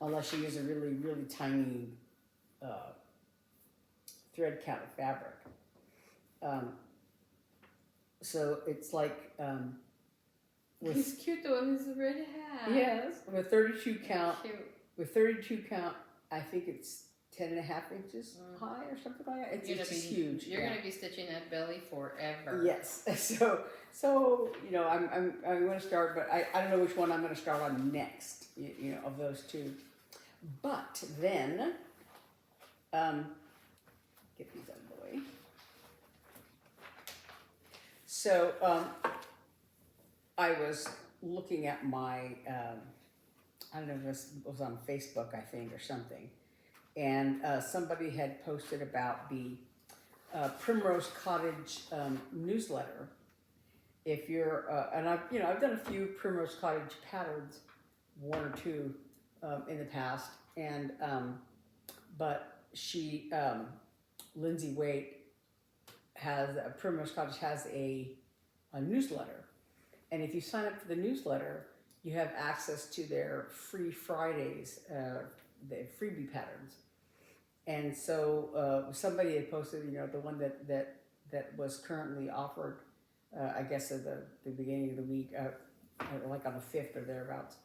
B: unless you use a really, really tiny thread count of fabric. So it's like
A: He's cute though, his red hat.
B: yes, with 32 count.
A: Cute.
B: With 32 count, I think it's 10.5 inches high or something like that. It's just huge.
A: You're gonna be stitching that belly forever.
B: Yes. So you know, I'm going to start, but I don't know which one I'm going to start on next. You know, of those 2. But then, get these out of the way. So I was looking at my, I don't know if this was on Facebook, I think, or something. And somebody had posted about the Primrose Cottage newsletter. If you're, and I've done a few Primrose Cottage patterns, 1 or 2 in the past, and but she, Lindsay Waite, Primrose Cottage has a newsletter, and if you sign up for the newsletter, you have access to their free Fridays, the freebie patterns. And so somebody had posted, you know, the one that was currently offered, I guess at the beginning of the week, like on the 5th or thereabouts,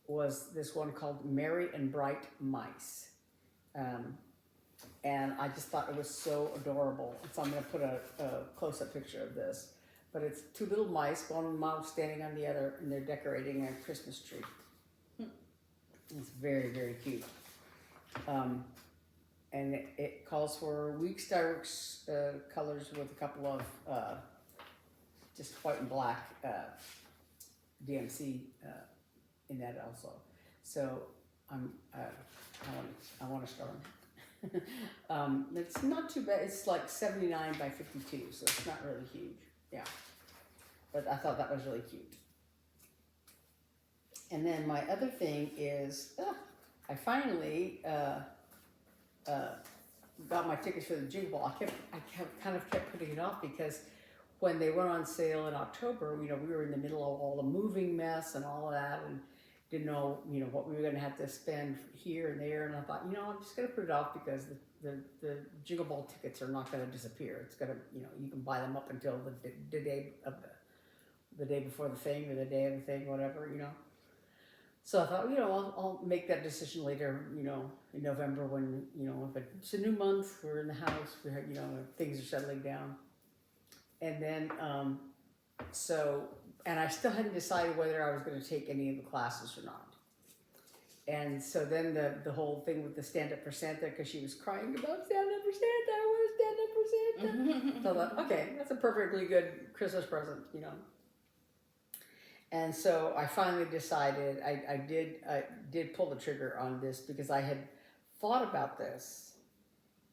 B: was this one called Merry and Bright Mice. And I just thought it was so adorable. So I'm going to put a close-up picture of this. But it's 2 little mice, one mouse standing on the other, and they're decorating a Christmas tree. It's very, very cute. And it calls for weeks Dyeworks colors with a couple of just white and black DMC in that also. So I want to start. It's not too bad. It's like 79 by 52, so it's not really huge. Yeah, but I thought that was really cute. And then my other thing is, I finally got my tickets for the Jig Ball. I kind of kept putting it off because when they went on sale in October, you know, we were in the middle of all the moving mess and all of that, didn't know, you know, what we were gonna have to spend here and there, and I thought, you know, I'm just gonna put it off because the Jingle Ball tickets are not gonna disappear. It's gonna, you know, you can buy them up until the day of the day before the thing or the day of the thing, whatever, you know. So I thought, you know, I'll make that decision later, you know, in November when, you know, if it's a new month, we're in the house, we have, you know, things are settling down. And then, and I still hadn't decided whether I was going to take any of the classes or not. And so then the whole thing with the stand up for Santa, because she was crying about stand up for Santa, I want to stand up for Santa. So I thought, okay, that's a perfectly good Christmas present, you know. And so I finally decided, I did pull the trigger on this because I had thought about this,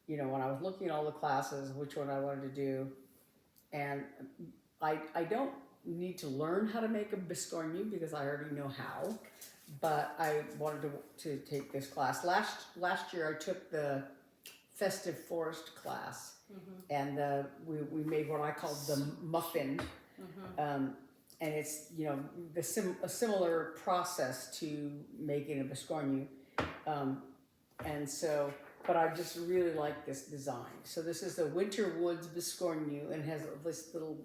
B: you know, when I was looking at all the classes, which one I wanted to do. And I don't need to learn how to make a biscornu because I already know how, but I wanted to take this class. Last year I took the Festive Forest class, and we made what I called the muffin. And it's, you know, a similar process to making a biscornu. And so, but I just really like this design. So this is the Winter Woods biscornu, and it has this little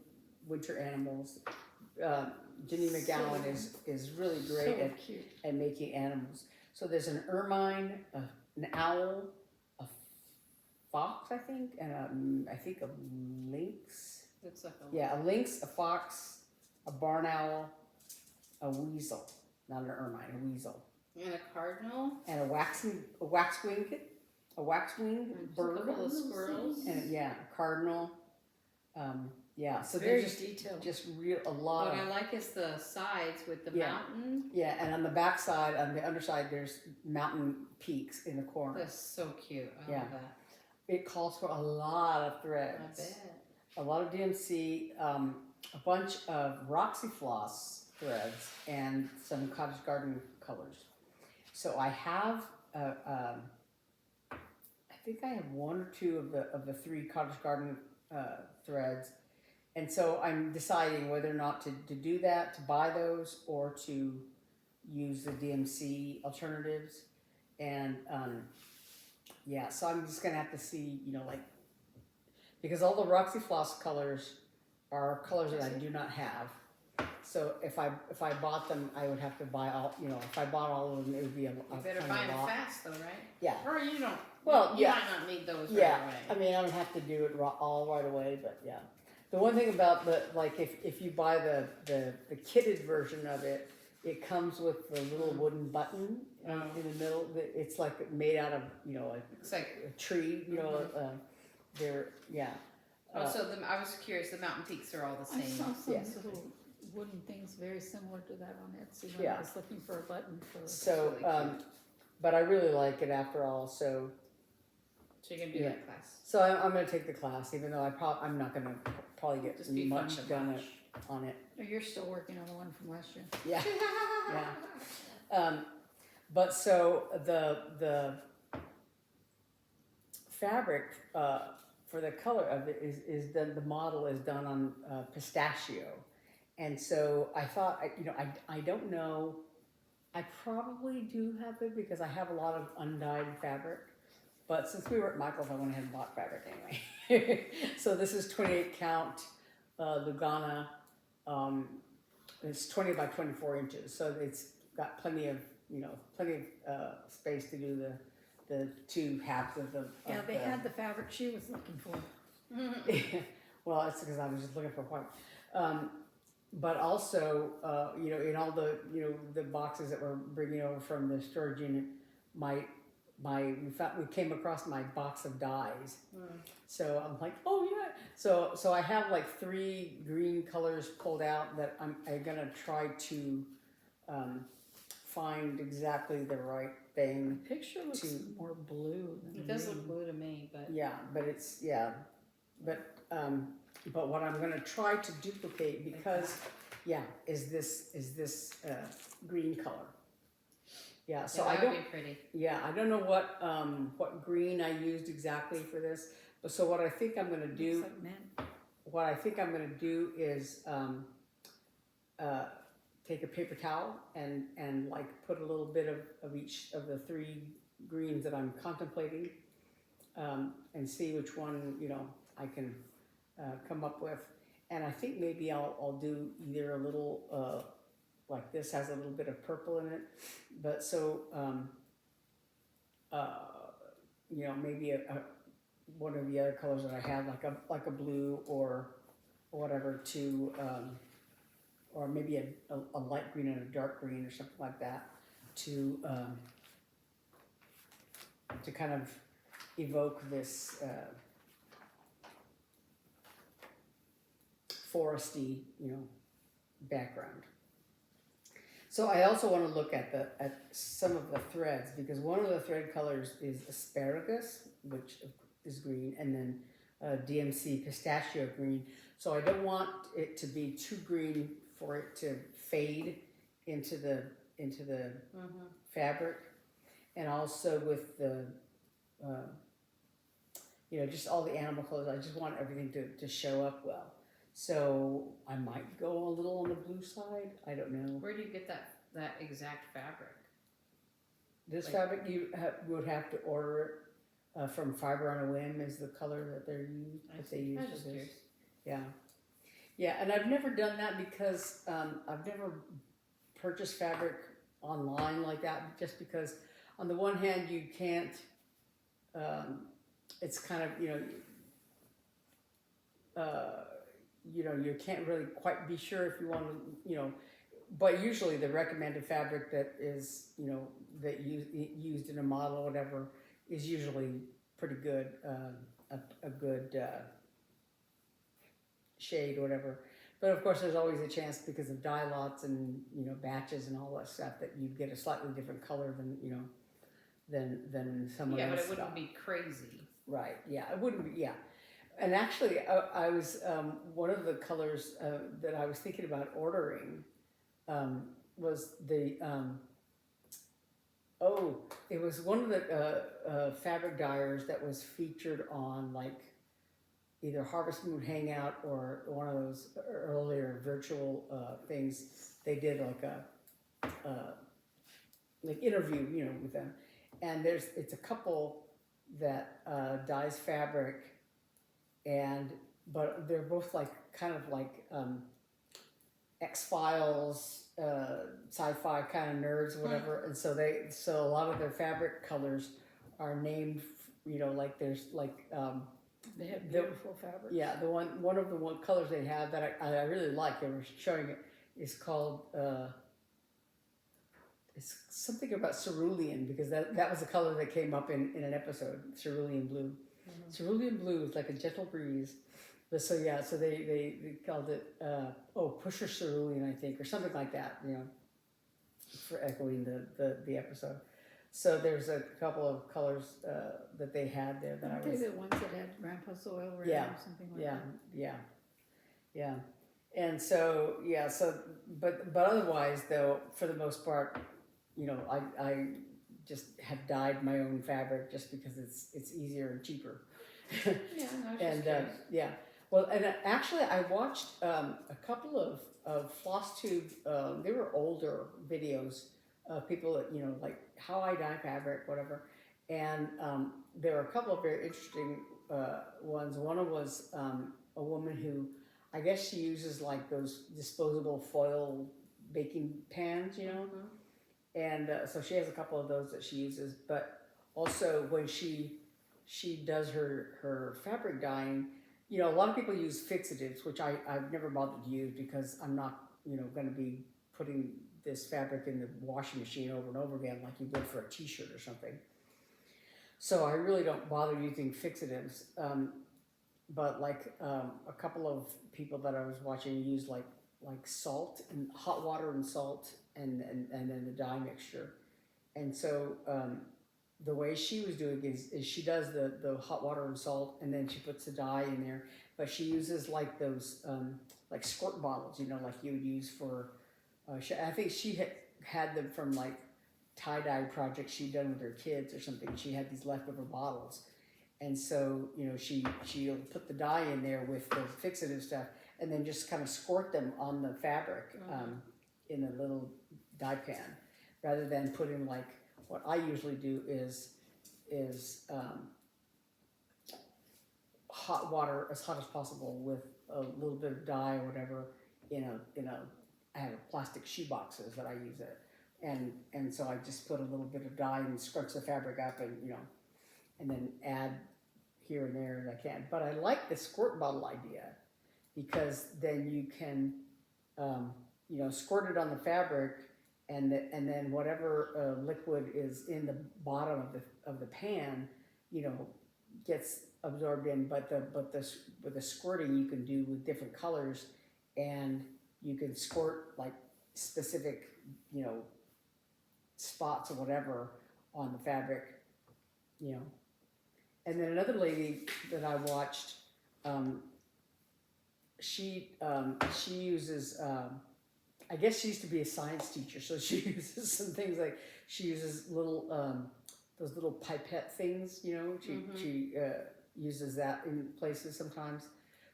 B: winter animals. Jenny McGowan is really great at making animals. So there's an ermine, an owl, a fox, I think, and I think a lynx.
A: Looks like
B: a lynx, a fox, a barn owl, a weasel, not an ermine, a weasel.
A: And a cardinal.
B: And a waxwing bird.
A: A couple of squirrels.
B: And a cardinal. So
C: Very
B: they're just
C: detailed.
B: Just real a lot.
A: What I like is the sides with the mountain.
B: Yeah, and on the back side, on the underside, there's mountain peaks in the corner.
A: That's so cute. I love that.
B: It calls for a lot of threads.
A: I bet.
B: A lot of DMC, a bunch of Roxy Floss threads, and some Cottage Garden colors. So I have, I think I have one or two of the three Cottage Garden threads, and so I'm deciding whether or not to do that, to buy those, or to use the DMC alternatives. And so I'm just gonna have to see, you know, like, because all the Roxy Floss colors are colors that I do not have. So if I bought them, I would have to buy all, you know, if I bought all of them, it would be a
A: You better buy them fast though, right?
B: Yeah.
A: Or you don't.
B: Well,
A: you might not need those right away.
B: I mean, I don't have to do it all right away, but yeah. The one thing about if you buy the kitted version of it, it comes with the little wooden button in the middle. It's like made out of, you know,
A: It's like
B: a tree, you know,
A: so I was curious. The mountain peaks are all the
C: I
A: same.
C: saw some
B: Yes.
C: little wooden things very similar to that on Etsy when I was looking for a button for.
B: So,
A: really cute.
B: but I really like it after all. So
A: So you're gonna do that class.
B: So I'm going to take the class, even though I'm not going to probably get
A: Just be
B: much
A: fun to
B: done
A: watch.
B: on it.
C: Oh, you're still working on the one from last year.
B: Yeah, yeah. But so the fabric for the color of it is done. The model is done on pistachio, and so I thought, I don't know. I probably do have it because I have a lot of undyed fabric. But since we were at Michael's, I went ahead and bought fabric anyway. So this is 28 count Lugana. It's 20 by 24 inches, so it's got plenty of space to do the two halves of the.
C: Yeah, they had the fabric she was looking for.
B: Well, it's because I was just looking for white. But also, in all the the boxes that we're bringing over from the storage unit, we came across my box of dyes. So I'm like, oh yeah. So I have like 3 green colors pulled out that I'm gonna try to find exactly the right thing.
C: The picture looks more blue than
A: It does look blue to me, but
B: but what I'm gonna try to duplicate because is this green color. Yeah, so
A: that
B: I don't.
A: would be pretty.
B: Yeah, I don't know what green I used exactly for this, but so what I think I'm gonna do.
C: Looks like men.
B: What I think I'm gonna do is take a paper towel and like put a little bit of each of the 3 greens that I'm contemplating, and see which one, you know, I can come up with. And I think maybe I'll do either a little, like this has a little bit of purple in it, but so, you know, maybe one of the other colors that I have, like a blue or whatever, to, or maybe a light green and a dark green or something like that, to kind of evoke this foresty, you know, background. So I also want to look at some of the threads, because one of the thread colors is asparagus, which is green, and then DMC pistachio green. So I don't want it to be too green for it to fade into the fabric, and also with the you know, just all the animal colors. I just want everything to show up well. So I might go a little on the blue side. I don't know.
A: Where do you get that exact fabric?
B: This
A: Like-
B: fabric you would have to order it from Fiber on a Whim, is the color that they use
A: I'm
B: for
A: just
B: this.
A: curious.
B: Yeah, and I've never done that because I've never purchased fabric online like that, just because on the one hand you can't, it's kind of, you can't really quite be sure if you want to, but usually the recommended fabric that is, that used in a model or whatever is usually pretty good, a good shade or whatever. But of course there's always a chance, because of dye lots and, batches and all that stuff, that you get a slightly different color than, than someone else.
A: Yeah, but it
B: got.
A: wouldn't be crazy.
B: Right, yeah, it wouldn't be, yeah. And actually, I was, one of the colors that I was thinking about ordering was the, it was one of the fabric dyers that was featured on, like, either Harvest Moon Hangout or one of those earlier virtual things. They did like a like interview, with them. And it's a couple that dyes fabric, but they're both like kind of like X-Files, sci-fi kind of nerds or whatever. And so a lot of their fabric colors are named, like there's like
C: They have beautiful fabric.
B: yeah, one of the colors they have that I really like, they were showing it, is called it's something about cerulean, because that was the color that came up in an episode, cerulean blue. Mm-hmm. Cerulean blue is like a gentle breeze. But so yeah, so they called it pusher cerulean, I think, or something like that, for echoing the episode. So there's a couple of colors that they had there that
C: Aren't
B: I was.
C: they the ones that had Grandpa's oil red
B: Yeah,
C: or something like that?
B: Yeah. And so but otherwise though, for the most part, I just have dyed my own fabric just because it's easier and cheaper.
A: Yeah, no,
B: And
A: curious.
B: well, and actually I watched a couple of Flosstube. They were older videos of people that like how I dye fabric, whatever. And there were a couple of very interesting ones. One was a woman who, I guess she uses like those disposable foil baking pans,
A: Mm-hmm.
B: And so she has a couple of those that she uses. But also when she does her fabric dyeing, a lot of people use fixatives, which I've never bothered to use, because I'm not, going to be putting this fabric in the washing machine over and over again like you would for a t-shirt or something. So I really don't bother using fixatives. But like a couple of people that I was watching use like salt and hot water and salt and then the dye mixture. And so the way she was doing is she does the hot water and salt, and then she puts the dye in there, but she uses like those like squirt bottles, like you would use for I think she had them from like tie-dye projects she'd done with her kids or something. She had these leftover bottles, and so she'll put the dye in there with the fixative stuff, and then just kind of squirt them on the fabric in a little dye pan, rather than putting like, what I usually do is hot water, as hot as possible, with a little bit of dye or whatever I have plastic shoe boxes that I use it. And so I just put a little bit of dye and scrunch the fabric up and and then add here and there as I can. But I like the squirt bottle idea, because then you can squirt it on the fabric, and then whatever liquid is in the bottom of the pan, gets absorbed in. But with the squirting you can do with different colors, and you can squirt like specific spots or whatever on the fabric, And then another lady that I watched, she uses, I guess she used to be a science teacher, so she uses some things like, she uses those little pipette things, she uses that in places sometimes,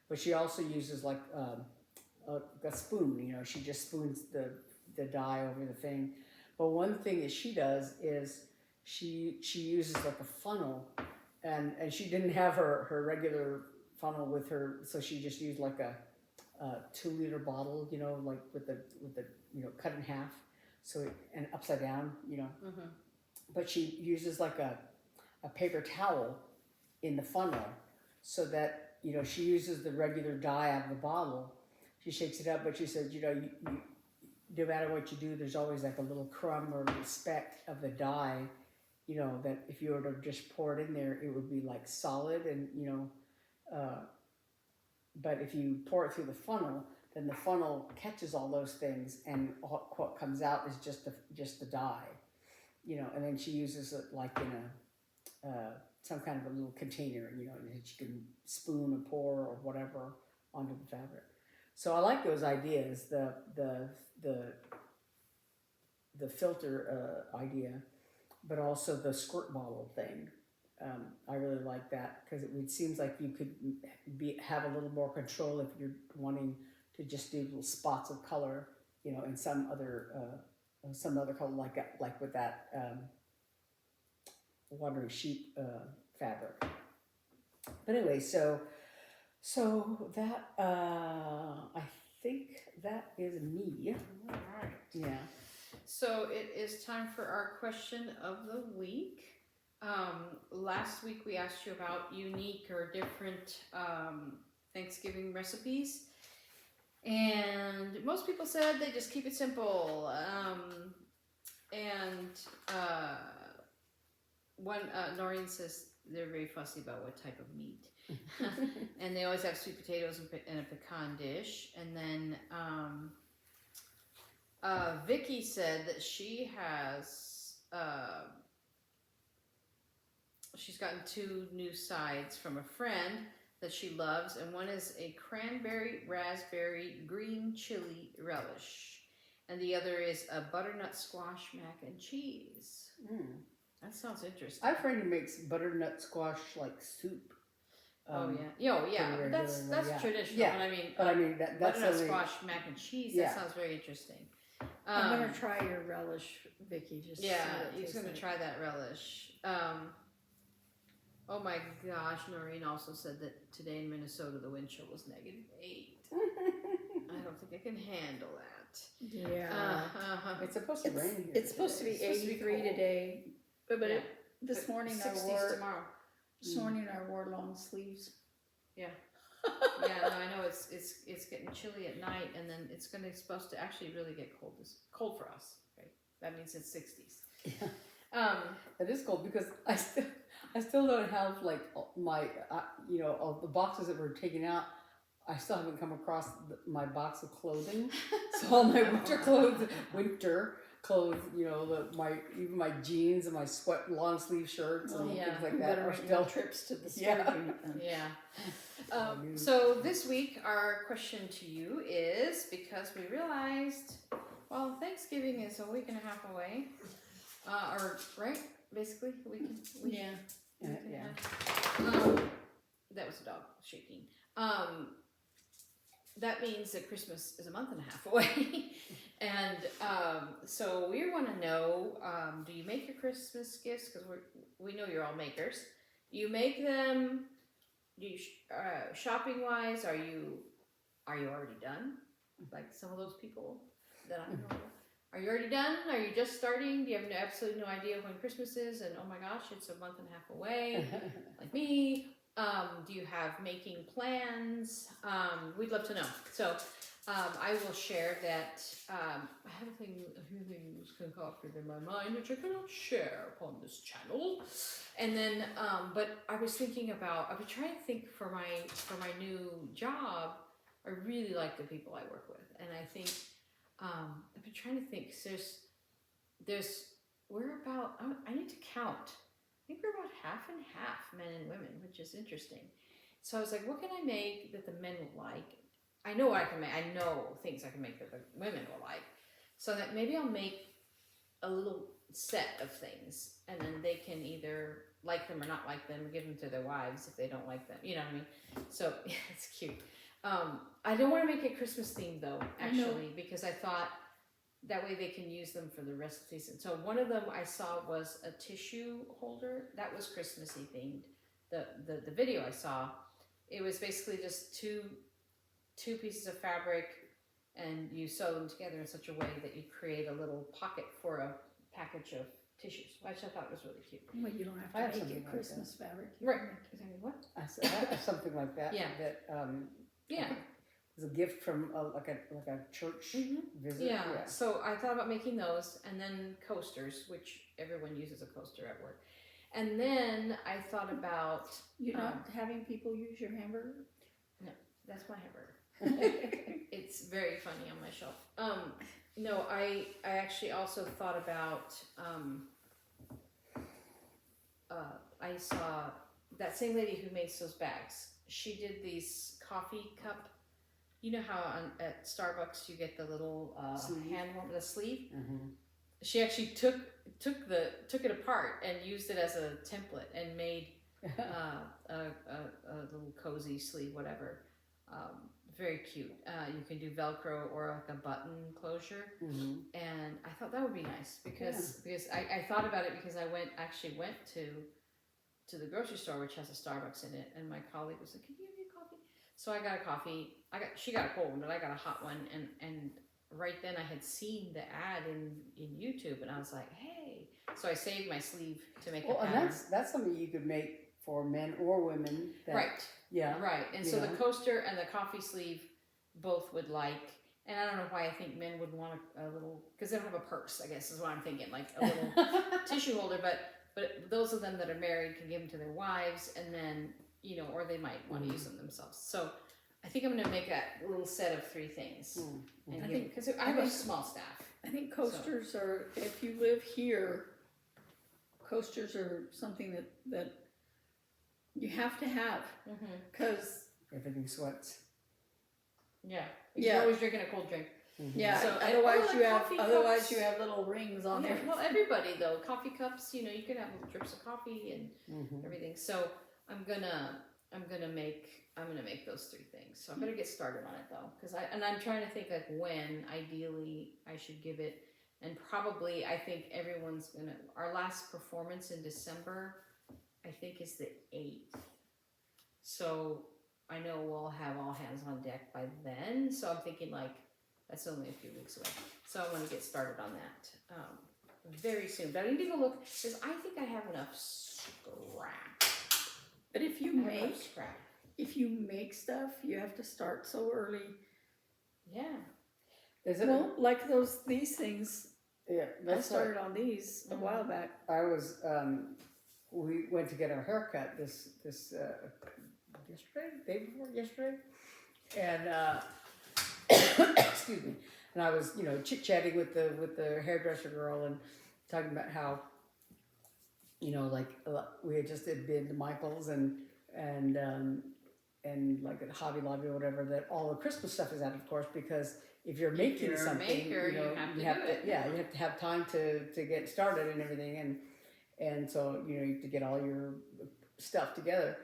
B: but she also uses like a spoon, she just spoons the dye over the thing. But one thing that she does is she uses like a funnel, and she didn't have her regular funnel with her, so she just used like a 2-liter bottle, like with the cut in half, and upside down, But she uses like a paper towel in the funnel, so that she uses the regular dye out of the bottle. She shakes it up, but she said, you no matter what you do, there's always like a little crumb or a little speck of the dye, that if you were to just pour it in there, it would be like solid, and but if you pour it through the funnel, then the funnel catches all those things, and what comes out is just the dye, and then she uses it like in some kind of a little container, that you can spoon or pour or whatever onto the fabric. So I like those ideas, the filter idea, but also the squirt bottle thing. I really like that, because it seems like you could have a little more control if you're wanting to just do little spots of color, in some other color, like with that watery sheep fabric. But anyway, so that I think that is me.
A: All right.
B: Yeah.
A: So it is time for our question of the week. Last week we asked you about unique or different Thanksgiving recipes, and most people said they just keep it simple. Noreen says they're very fussy about what type of meat. And they always have sweet potatoes and a pecan dish. And then Vicky said that she has she's gotten 2 new sides from a friend that she loves, and one is a cranberry raspberry green chili relish, and the other is a butternut squash mac and cheese. That sounds interesting.
B: I have a friend who makes butternut squash like soup.
A: Yeah. That's traditional.
B: Yeah.
A: But I mean,
B: that's
A: butternut
B: only,
A: squash mac and cheese.
B: Yeah.
A: That sounds very interesting.
C: I'm gonna try your relish, Vicky. Just
A: he's gonna try that relish. Oh my gosh, Noreen also said that today in Minnesota the wind chill was -8. I don't think I can handle that.
C: Yeah.
B: it's supposed to rain here.
C: It's supposed to be 83 today, but
A: Yeah.
C: this morning I
A: 60s
C: wore
A: tomorrow.
C: long sleeves.
A: Yeah. Yeah, no, I know it's getting chilly at night, and then it's supposed to actually really get cold for us, right? That means it's 60s.
B: Yeah. It is cold, because I still don't have like my all the boxes that were taken out. I still haven't come across my box of clothing. So all my winter clothes, even my jeans and my long sleeve shirts and things like that are still
C: trips to the store.
A: Yeah. So this week our question to you is, because we realized, well, Thanksgiving is a week and a half away, or right, basically a week.
B: Yeah.
A: That was a dog shaking. that means that Christmas is a month and a half away. And so we want to know, do you make your Christmas gifts? Because we know you're all makers. Do you make them? Do you shopping wise? Are you already done? Like some of those people that I know. Are you already done? Are you just starting? Do you have absolutely no idea when Christmas is? And oh my gosh, it's a month and a half away, like me. Do you have making plans? We'd love to know. So I will share that I have a few things concocted in my mind which I cannot share upon this channel. And then, but I was thinking about, I've been trying to think for my new job. I really like the people I work with, and I think I've been trying to think. We're about. I need to count. I think we're about half and half, men and women, which is interesting. So I was like, what can I make that the men will like? I know what I can make. I know things I can make that the women will like. So that maybe I'll make a little set of things, and then they can either like them or not like them, give them to their wives if they don't like them. You know what I mean? So it's cute. I don't want to make it Christmas themed though, actually, because I thought that way they can use them for the rest of the season. So one of them I saw was a tissue holder that was Christmassy themed. The video I saw, it was basically just two pieces of fabric, and you sew them together in such a way that you create a little pocket for a package of tissues, which I thought was really cute.
C: Well, you don't have to make it Christmas fabric.
A: Right. What?
B: I said something like that.
A: Yeah.
B: That
A: Yeah.
B: It was a gift from like a church visit.
A: Yeah. So I thought about making those, and then coasters, which everyone uses a coaster at work. And then I thought about
C: You're not having people use your hamburger?
A: No, that's my hamburger. It's very funny on my shelf. No, I actually also thought about I saw that same lady who makes those bags. She did these coffee cup. You know how at Starbucks you get the little hand warmer, the sleeve. Mm-hmm. She actually took it apart and used it as a template and made a little cozy sleeve, whatever. Very cute. You can do Velcro or like a button closure, and I thought that would be nice because I thought about it because I went to the grocery store, which has a Starbucks in it, and my colleague was like, "Can you give me a coffee?" So I got a coffee. She got a cold one, but I got a hot one, and right then I had seen the ad in YouTube, and I was like, "Hey!" So I saved my sleeve to make.
B: Well, and that's something you could make for men or women.
A: Right.
B: Yeah.
A: Right. And so the coaster and the coffee sleeve both would like. And I don't know why I think men would want a little, because they don't have a purse, I guess is what I'm thinking, like a little tissue holder. But those of them that are married can give them to their wives, and then or they might want to use them themselves. So I think I'm going to make that little set of 3 things. And I think because I have a small staff.
C: I think coasters are, if you live here, coasters are something that you have to have, because
B: everything sweats.
A: Yeah. You're always drinking a cold drink.
C: Yeah.
A: So,
C: otherwise you have little rings on there.
A: Well, everybody though, coffee cups. You can have little drips of coffee and everything. So I'm gonna make those 3 things. So I better get started on it though, because I'm trying to think like when ideally I should give it, and probably I think our last performance in December, I think is the 8th. So I know we'll have all hands on deck by then. So I'm thinking like that's only a few weeks away. So I want to get started on that very soon. But I need to go look because I think I have enough scrap.
C: But if you make stuff, you have to start so early.
A: Yeah.
C: Like these things. Yeah, I started on these a while back.
B: I was we went to get our haircut this day before yesterday, and excuse me. And I was chit chatting with the hairdresser girl and talking about how like we had just been to Michael's and like at Hobby Lobby or whatever, that all the Christmas stuff is out, of course, because if you're making something, you have to have time to get started and everything, and so you have to get all your stuff together.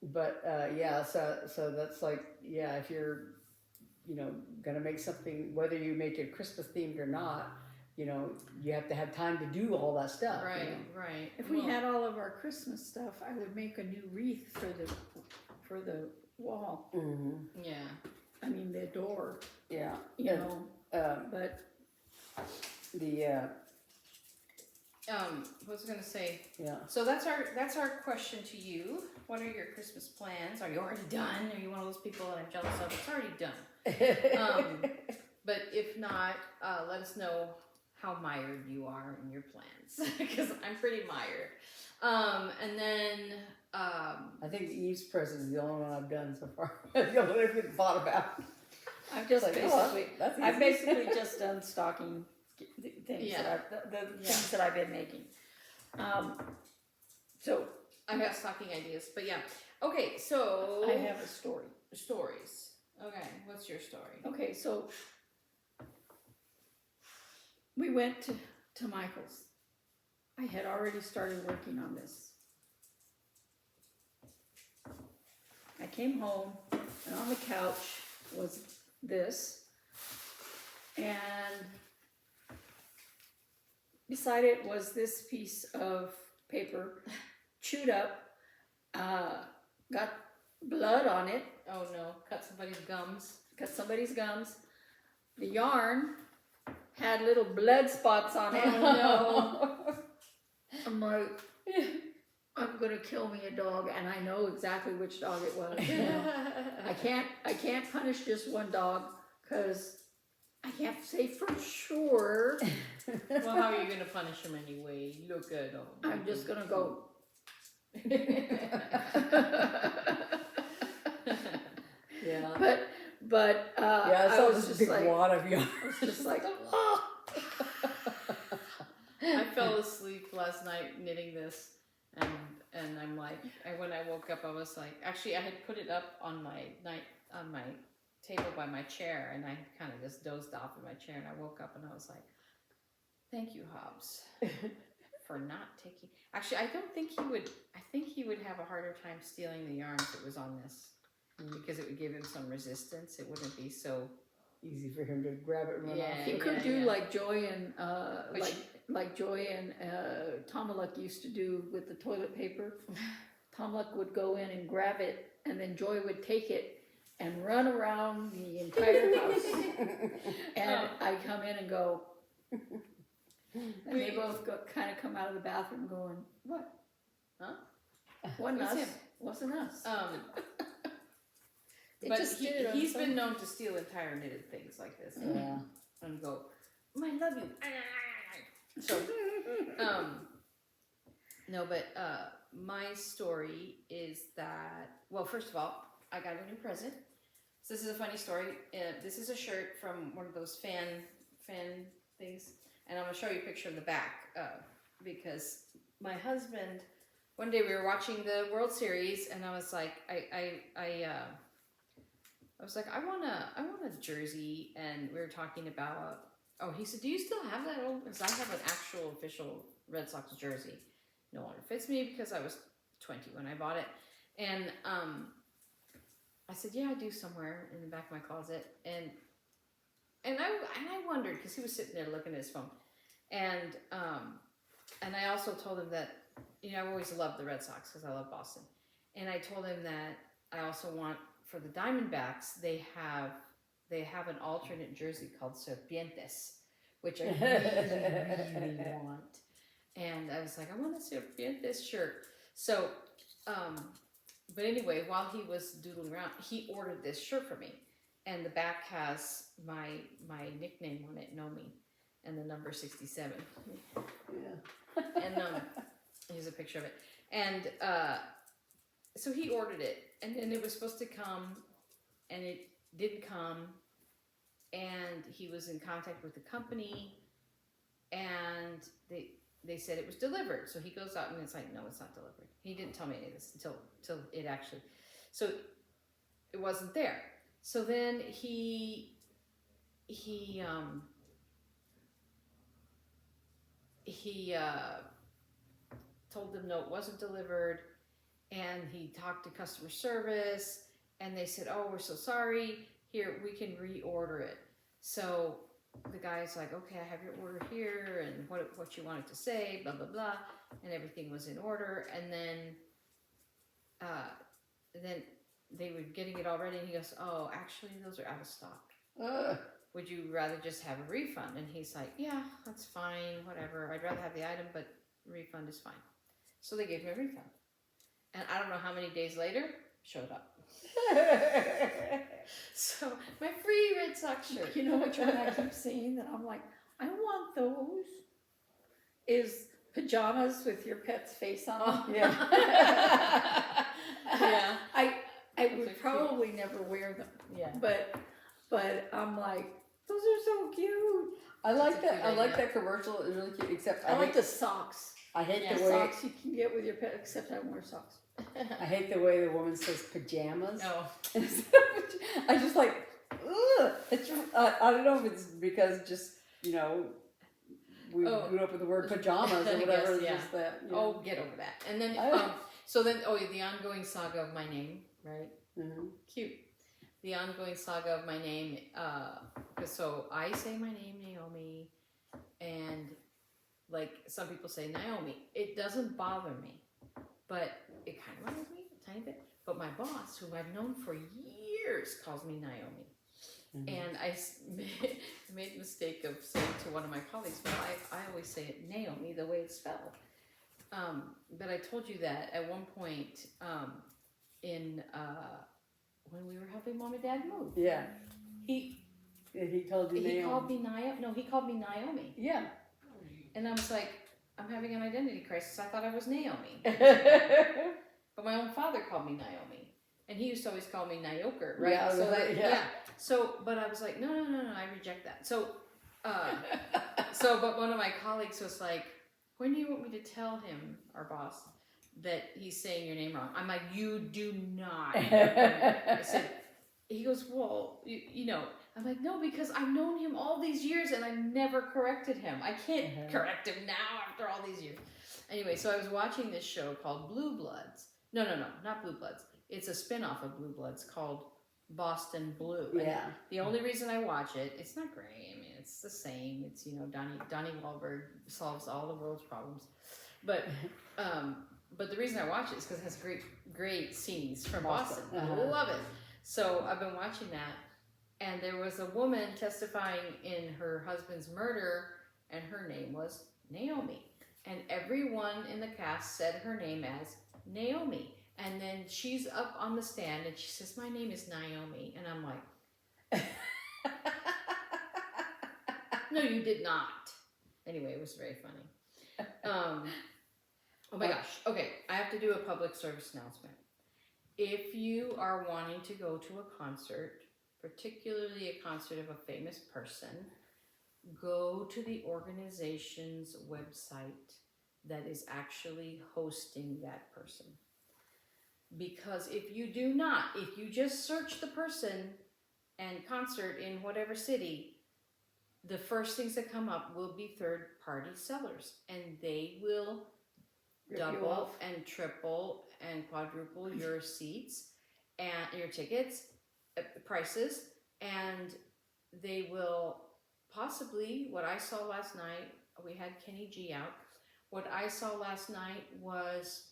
B: But so that's like if you're you know, gonna make something, whether you make it Christmas themed or not, you know, you have to have time to do all that stuff. you
A: Right,
B: know?
A: right.
C: If we
A: Well,
C: had all of our Christmas stuff, I would make a new wreath for the wall.
A: yeah.
C: I mean, the door,
B: Yeah.
C: you know, but
A: What was I gonna say?
B: Yeah.
A: So that's our question to you. What are your Christmas plans? Are you already done? Are you one of those people that I'm jealous of? It's already done. But if not, let us know how mired you are in your plans, because I'm pretty mired. And then
B: I think Eve's present is the only one I've done so far. The only one I've even thought about.
C: I've just
B: Like,
C: basically,
B: that's
C: I've
B: easy.
C: basically just done stocking things
A: Yeah.
C: that the things that I've been making. So
A: I got stocking ideas, but yeah. Okay, so
C: I have a story.
A: stories. Okay, what's your story?
C: Okay, so we went to Michael's. I had already started working on this. I came home, and on the couch was this, and beside it was this piece of paper, chewed up, got blood on it,
A: Oh no, cut somebody's gums.
C: cut somebody's gums. The yarn had little blood spots on it.
A: Oh
C: I'm like, I'm gonna kill me a dog, and I know exactly which dog it was. I can't punish just one dog because I can't say for sure.
A: Well, how are you gonna punish him anyway? Look at him.
C: I'm just gonna go.
B: Yeah.
C: But
B: Yeah, I
C: I
B: saw
C: was
B: this
C: just
B: big
C: like,
B: wad of yarn.
C: I was just like,
A: I fell asleep last night knitting this, and I'm like, when I woke up, I was like, actually, I had put it up on my table by my chair, and I kind of just dozed off in my chair, and I woke up, and I was like, thank you, Hobbs, for not taking. Actually, I don't think he would. I think he would have a harder time stealing the yarn if it was on this, because it would give him some resistance. It wouldn't be so.
B: Easy for him to grab it and run
A: Yeah.
B: off.
C: you could do
A: yeah.
C: like Joy and
A: But
C: like Joy and Tomaluk used to do with the toilet paper. Tomaluk would go in and grab it, and then Joy would take it and run around the entire house. And I'd come in and go, and they both kind of come out of the bathroom going, "What?
A: Huh?
C: Wasn't
A: Who's
C: us?
A: him?
C: Wasn't us?" They
A: But
C: just did it on
A: he's
C: some-
A: been known to steal entire knitted things like this
B: Yeah.
A: and go, I love you. So, no, but my story is that, well, first of all, I got a new present. So this is a funny story. This is a shirt from one of those fan things, and I'm gonna show you a picture of the back because my husband. One day we were watching the World Series, and I was like, I was like, I want a jersey, and we were talking about. Oh, he said, do you still have that old? Because I have an actual official Red Sox jersey. No longer fits me because I was 20 when I bought it, and I said, yeah, I do somewhere in the back of my closet, and I wondered because he was sitting there looking at his phone, and I also told him that I've always loved the Red Sox because I love Boston, and I told him that I also want. For the Diamondbacks, they have an alternate jersey called Serpientes, which I really want. And I was like, I want a Serpientes shirt. So, but anyway, while he was doodling around, he ordered this shirt for me, and the back has my nickname on it, Nomi, and the number 67.
B: Yeah.
A: And here's a picture of it, and so he ordered it, and then it was supposed to come, and it didn't come, and he was in contact with the company, and they said it was delivered. So he goes out, and it's like, no, it's not delivered. He didn't tell me any of this until it actually, so it wasn't there. So then he told them no, it wasn't delivered. And he talked to customer service, and they said, oh, we're so sorry. here, we can reorder it. So the guy's like, okay, I have your order here and what you wanted to say, blah, blah, blah. And everything was in order. And then they were getting it all ready. And he goes, oh, actually, those are out of stock. Would you rather just have a refund? And he's like, yeah, that's fine, whatever. I'd rather have the item, but refund is fine. So they gave me a refund. And I don't know how many days later, showed up. So my free Red Sox shirt.
C: You know which one I keep seeing that I'm like, I want those? Is pajamas with your pet's face on them.
B: Yeah.
A: Yeah.
C: I
A: Those are
C: would
A: cute.
C: probably never wear them.
A: Yeah.
C: But I'm like, those are so cute.
B: I like
A: That's a
B: that.
A: cute
B: I like
A: idea.
B: that commercial. It's really cute. Except
C: I like the socks.
B: I hate
A: Yeah,
B: the
C: The
B: way.
C: socks you can get with your pet, except I don't wear socks.
B: I hate the way the woman says pajamas.
A: Oh.
B: I just like, ugh. It's, I don't know if it's because just, you know, we grew up with the word pajamas or
A: I
B: whatever.
A: guess,
B: It's
A: yeah.
B: just that. You
A: Oh,
B: know.
A: get over that. And then,
B: Oh.
A: so then, the ongoing saga of my name, right?
B: Mhm.
A: Cute. The ongoing saga of my name, so I say my name, Naomi, and like some people say Naomi. It doesn't bother me, but it kind of bothers me a tiny bit. But my boss, whom I've known for years, calls me Naomi.
B: Mhm.
A: And I made the mistake of saying to one of my colleagues, well, I always say it Naomi, the way it's spelled. But I told you that at one point when we were helping Mom and Dad move.
B: Yeah.
A: He
B: told you Naomi.
A: called me Naomi. No, he called me Naomi.
B: Yeah.
A: And I was like, I'm having an identity crisis. I thought I was Naomi.
B: Yeah.
A: But my own father called me Naomi. And he used to always call me Nayoker, right?
B: Yeah,
A: so
B: right, yeah.
A: So, but I was like, no, I reject that. So, but one of my colleagues was like, when do you want me to tell him, our boss, that he's saying your name wrong? I'm like, you do not. I said, he goes, well, you know. I'm like, no, because I've known him all these years and I've never corrected him. I can't correct him now after all these years. Anyway, so I was watching this show called Blue Bloods. No, not Blue Bloods. It's a spin-off of Blue Bloods called Boston Blue.
B: Yeah.
A: And the only reason I watch it, it's not great. I mean, it's the same. It's, you know, Donnie Wahlberg solves all the world's problems. But the reason I watch it is because it has great scenes from Boston. I love it. So I've been watching that. And there was a woman testifying in her husband's murder, and her name was Naomi. And everyone in the cast said her name as Naomi. And then she's up on the stand, and she says, my name is Naomi. And I'm like, no, you did not. Anyway, it was very funny. Oh my gosh. Okay, I have to do a public service announcement. If you are wanting to go to a concert, particularly a concert of a famous person, go to the organization's website that is actually hosting that person. Because if you do not, if you just search the person and concert in whatever city, the first things that come up will be third-party sellers, and they will double and triple and quadruple your seats and your tickets prices, and they will possibly, what I saw last night, we had Kenny G out, what I saw last night was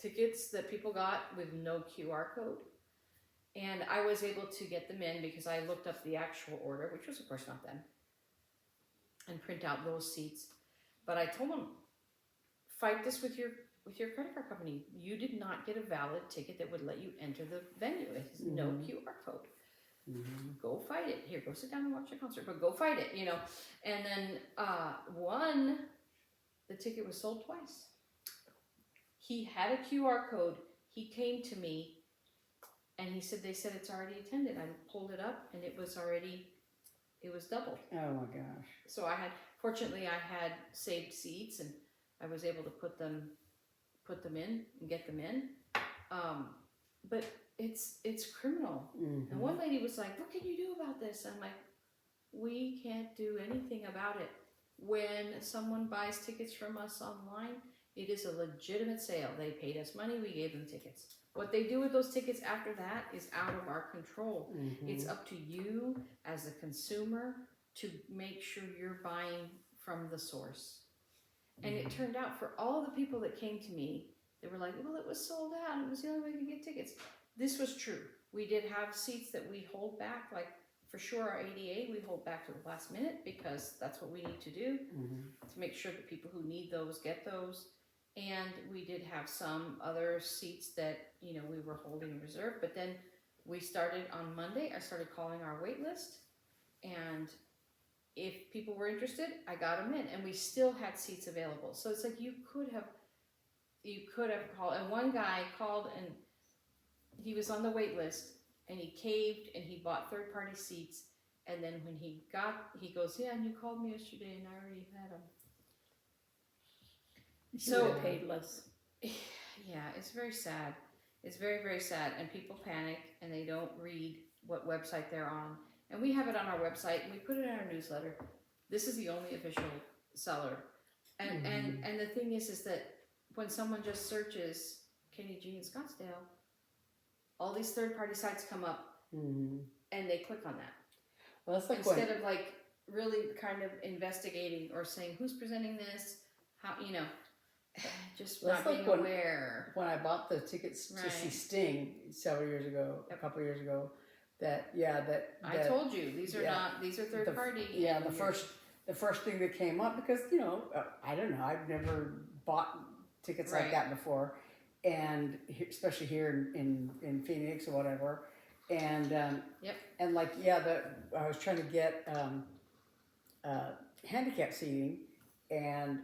A: tickets that people got with no QR code, and I was able to get them in because I looked up the actual order, which was of course not them, and print out those seats. But I told them, fight this with your credit card company. You did not get a valid ticket that would let you enter the venue. It has no QR code. Go fight it. Here, go sit down and watch the concert, but go fight it, you know. And then the ticket was sold twice. He had a QR code. He came to me and they said it's already attended. I pulled it up and it was doubled.
B: Oh my gosh.
A: So fortunately I had saved seats and I was able to put them in and get them in. But it's criminal. And one lady was like, what can you do about this? I'm like, we can't do anything about it. When someone buys tickets from us online It is a legitimate sale. They paid us money, we gave them tickets. What they do with those tickets after that is out of our control. It's up to you as a consumer to make sure you're buying from the source. And it turned out for all the people that came to me, they were like, well, it was sold out. It was the only way to get tickets. This was true. We did have seats that we hold back, like for sure our ADA, we hold back to the last minute because that's what we need to do to make sure that people who need those get those. And we did have some other seats that, you know, we were holding in reserve. But then we started on Monday, I started calling our wait list. And if people were interested, I got them in. And we still had seats available. So it's like you could have called. And one guy called and he was on the wait list. And he caved and he bought third-party seats. And then when he goes, yeah, and you called me yesterday and I already had them.
C: So paid less.
A: Yeah, it's very sad. It's very, very sad. And people panic and they don't read what website they're on. And we have it on our website and we put it in our newsletter. This is the only official seller. And and the thing is that when someone just searches Kenny G in Scottsdale, all these third-party sites come up and they click on that.
B: Well, that's like
A: instead of like really kind of investigating or saying who's presenting this, how, you know, just
B: That's
A: not
B: like
A: being aware.
B: When I bought the tickets to see
A: Right.
B: Sting several years ago, a couple of years ago, that
A: I told you these are these are third party.
B: Yeah, the first thing that came up, because you know, I don't know, I've never bought tickets like that before, and especially here in Phoenix or whatever, and and like I was trying to get handicap seating, and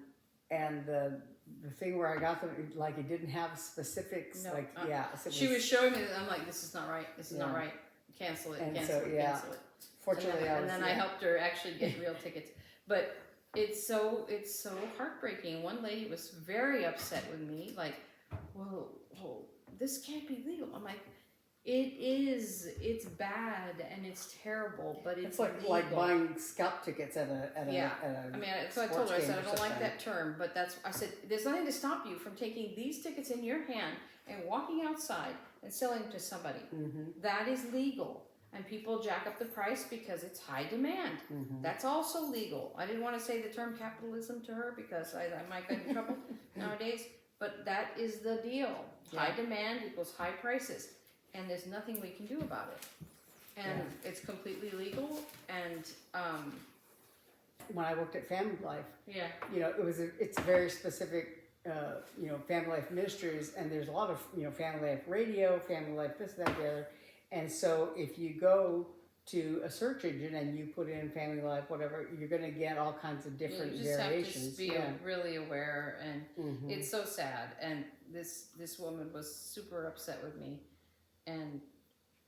B: the thing where I got them, like it didn't have specifics,
A: No,
B: like so
A: she was showing me that. I'm like, this is not right. This is not right. Cancel it.
B: And
A: Cancel
B: so,
A: it. Cancel it.
B: Fortunately,
A: and then I helped her actually get real tickets. But it's so heartbreaking. One lady was very upset with me, like, whoa, this can't be legal. I'm like, it is. It's bad and it's terrible, but it's
B: like
A: legal.
B: buying scalp tickets at a
A: I mean, so I told her, I said, I don't like that term, but I said, there's nothing to stop you from taking these tickets in your hand and walking outside and selling them to somebody. That is legal. And people jack up the price because it's high demand. That's also legal. I didn't want to say the term capitalism to her because I might get in trouble nowadays, but that is the deal. High demand equals high prices. And there's nothing we can do about it. And it's completely legal. And
B: when I worked at Family Life,
A: you
B: know, it's very specific. You know, Family Life Ministries, and there's a lot of, you know, Family Life Radio, Family Life this, that, the other. And so if you go to a search engine and you put in Family Life, whatever, you're going to get all kinds of different variations.
A: Have to be really aware, and it's so sad. And this woman was super upset with me. And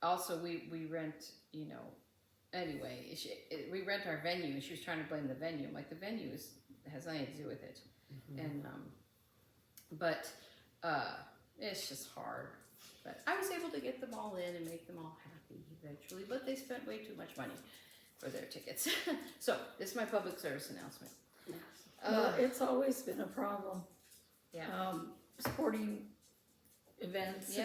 A: also we rent, you know, anyway, we rent our venue, and she was trying to blame the venue. I'm like, the venue has nothing to do with it. And but it's just hard. But I was able to get them all in and make them all happy eventually, but they spent way too much money for their tickets. So this is my public service announcement.
C: Well, it's always been a problem.
A: Yeah.
C: Sporting events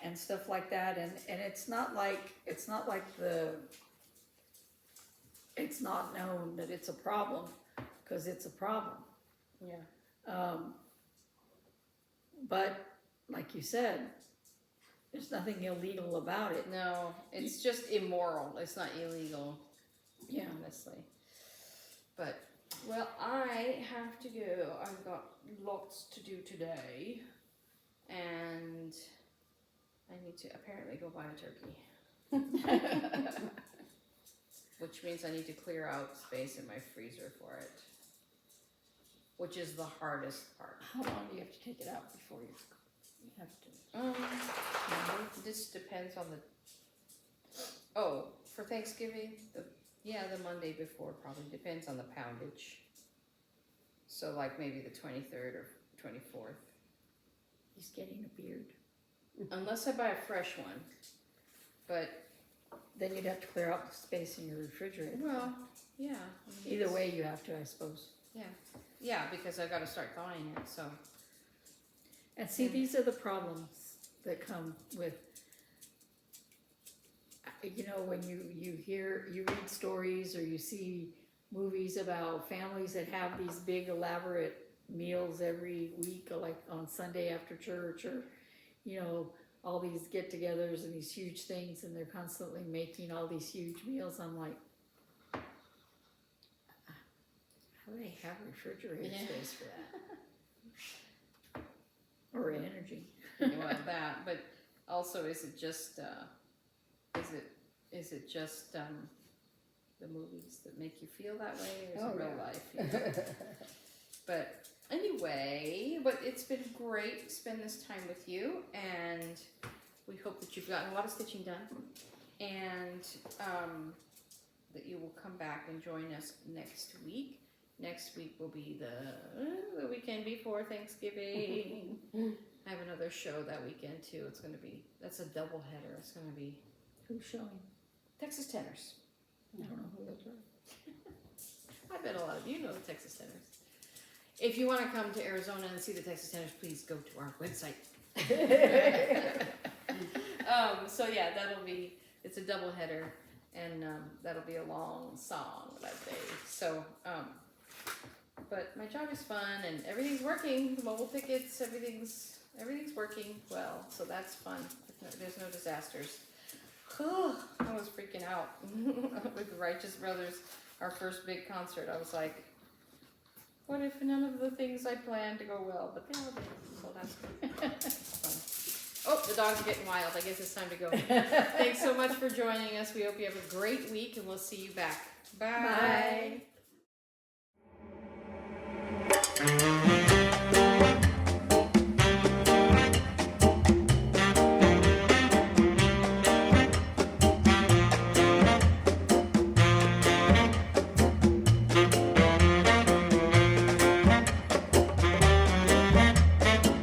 C: and stuff like that, and it's not like it's not known that it's a problem, because it's a problem. But like you said, there's nothing illegal about it.
A: No, it's just immoral. It's not illegal. Honestly. But well, I have to go. I've got lots to do today, and I need to apparently go buy a turkey. Which means I need to clear out space in my freezer for it. Which is the hardest part.
C: How long do you have to take it out before you have to?
A: This depends on for Thanksgiving, the Monday before probably depends on the poundage. So like maybe the 23rd or 24th.
C: He's getting a beard.
A: Unless I buy a fresh one. But
C: then you'd have to clear out the space in your refrigerator.
A: Well, yeah.
C: Either way you have to, I suppose.
A: Yeah, because I got to start thawing it. So
C: And see, these are the problems that come with, you know, when you read stories or you see movies about families that have these big elaborate meals every week, or like on Sunday after church, or, you know, all these get-togethers and these huge things, and they're constantly making all these huge meals. I'm like, how do they have refrigerator space for that? Or energy?
A: well, that, but also, is it just the movies that make you feel that way, or is it real life? You know? But anyway, but it's been great to spend this time with you, and we hope that you've gotten a lot of stitching done, and that you will come back and join us next week. Next week will be the weekend before Thanksgiving. I have another show that weekend too. That's a double header. It's gonna be
C: Who's showing?
A: Texas Tenors.
C: I don't know who those are.
A: I bet a lot of you know the Texas Tenors. If you want to come to Arizona and see the Texas Tenors, please go to our website. So yeah, it's a double header, and that'll be a long song that I say. So, but my job is fun, and everything's working. The mobile tickets, everything's working well, so that's fun. There's no disasters. I was freaking out with the Righteous Brothers, our first big concert. I was like, what if none of the things I planned to go well? But they all did, so that's good. Fun. Oh, the dogs are getting wild. I guess it's time to go. Thanks so much for joining us. We hope you have a great week, and we'll see you back. Bye.
C: Bye.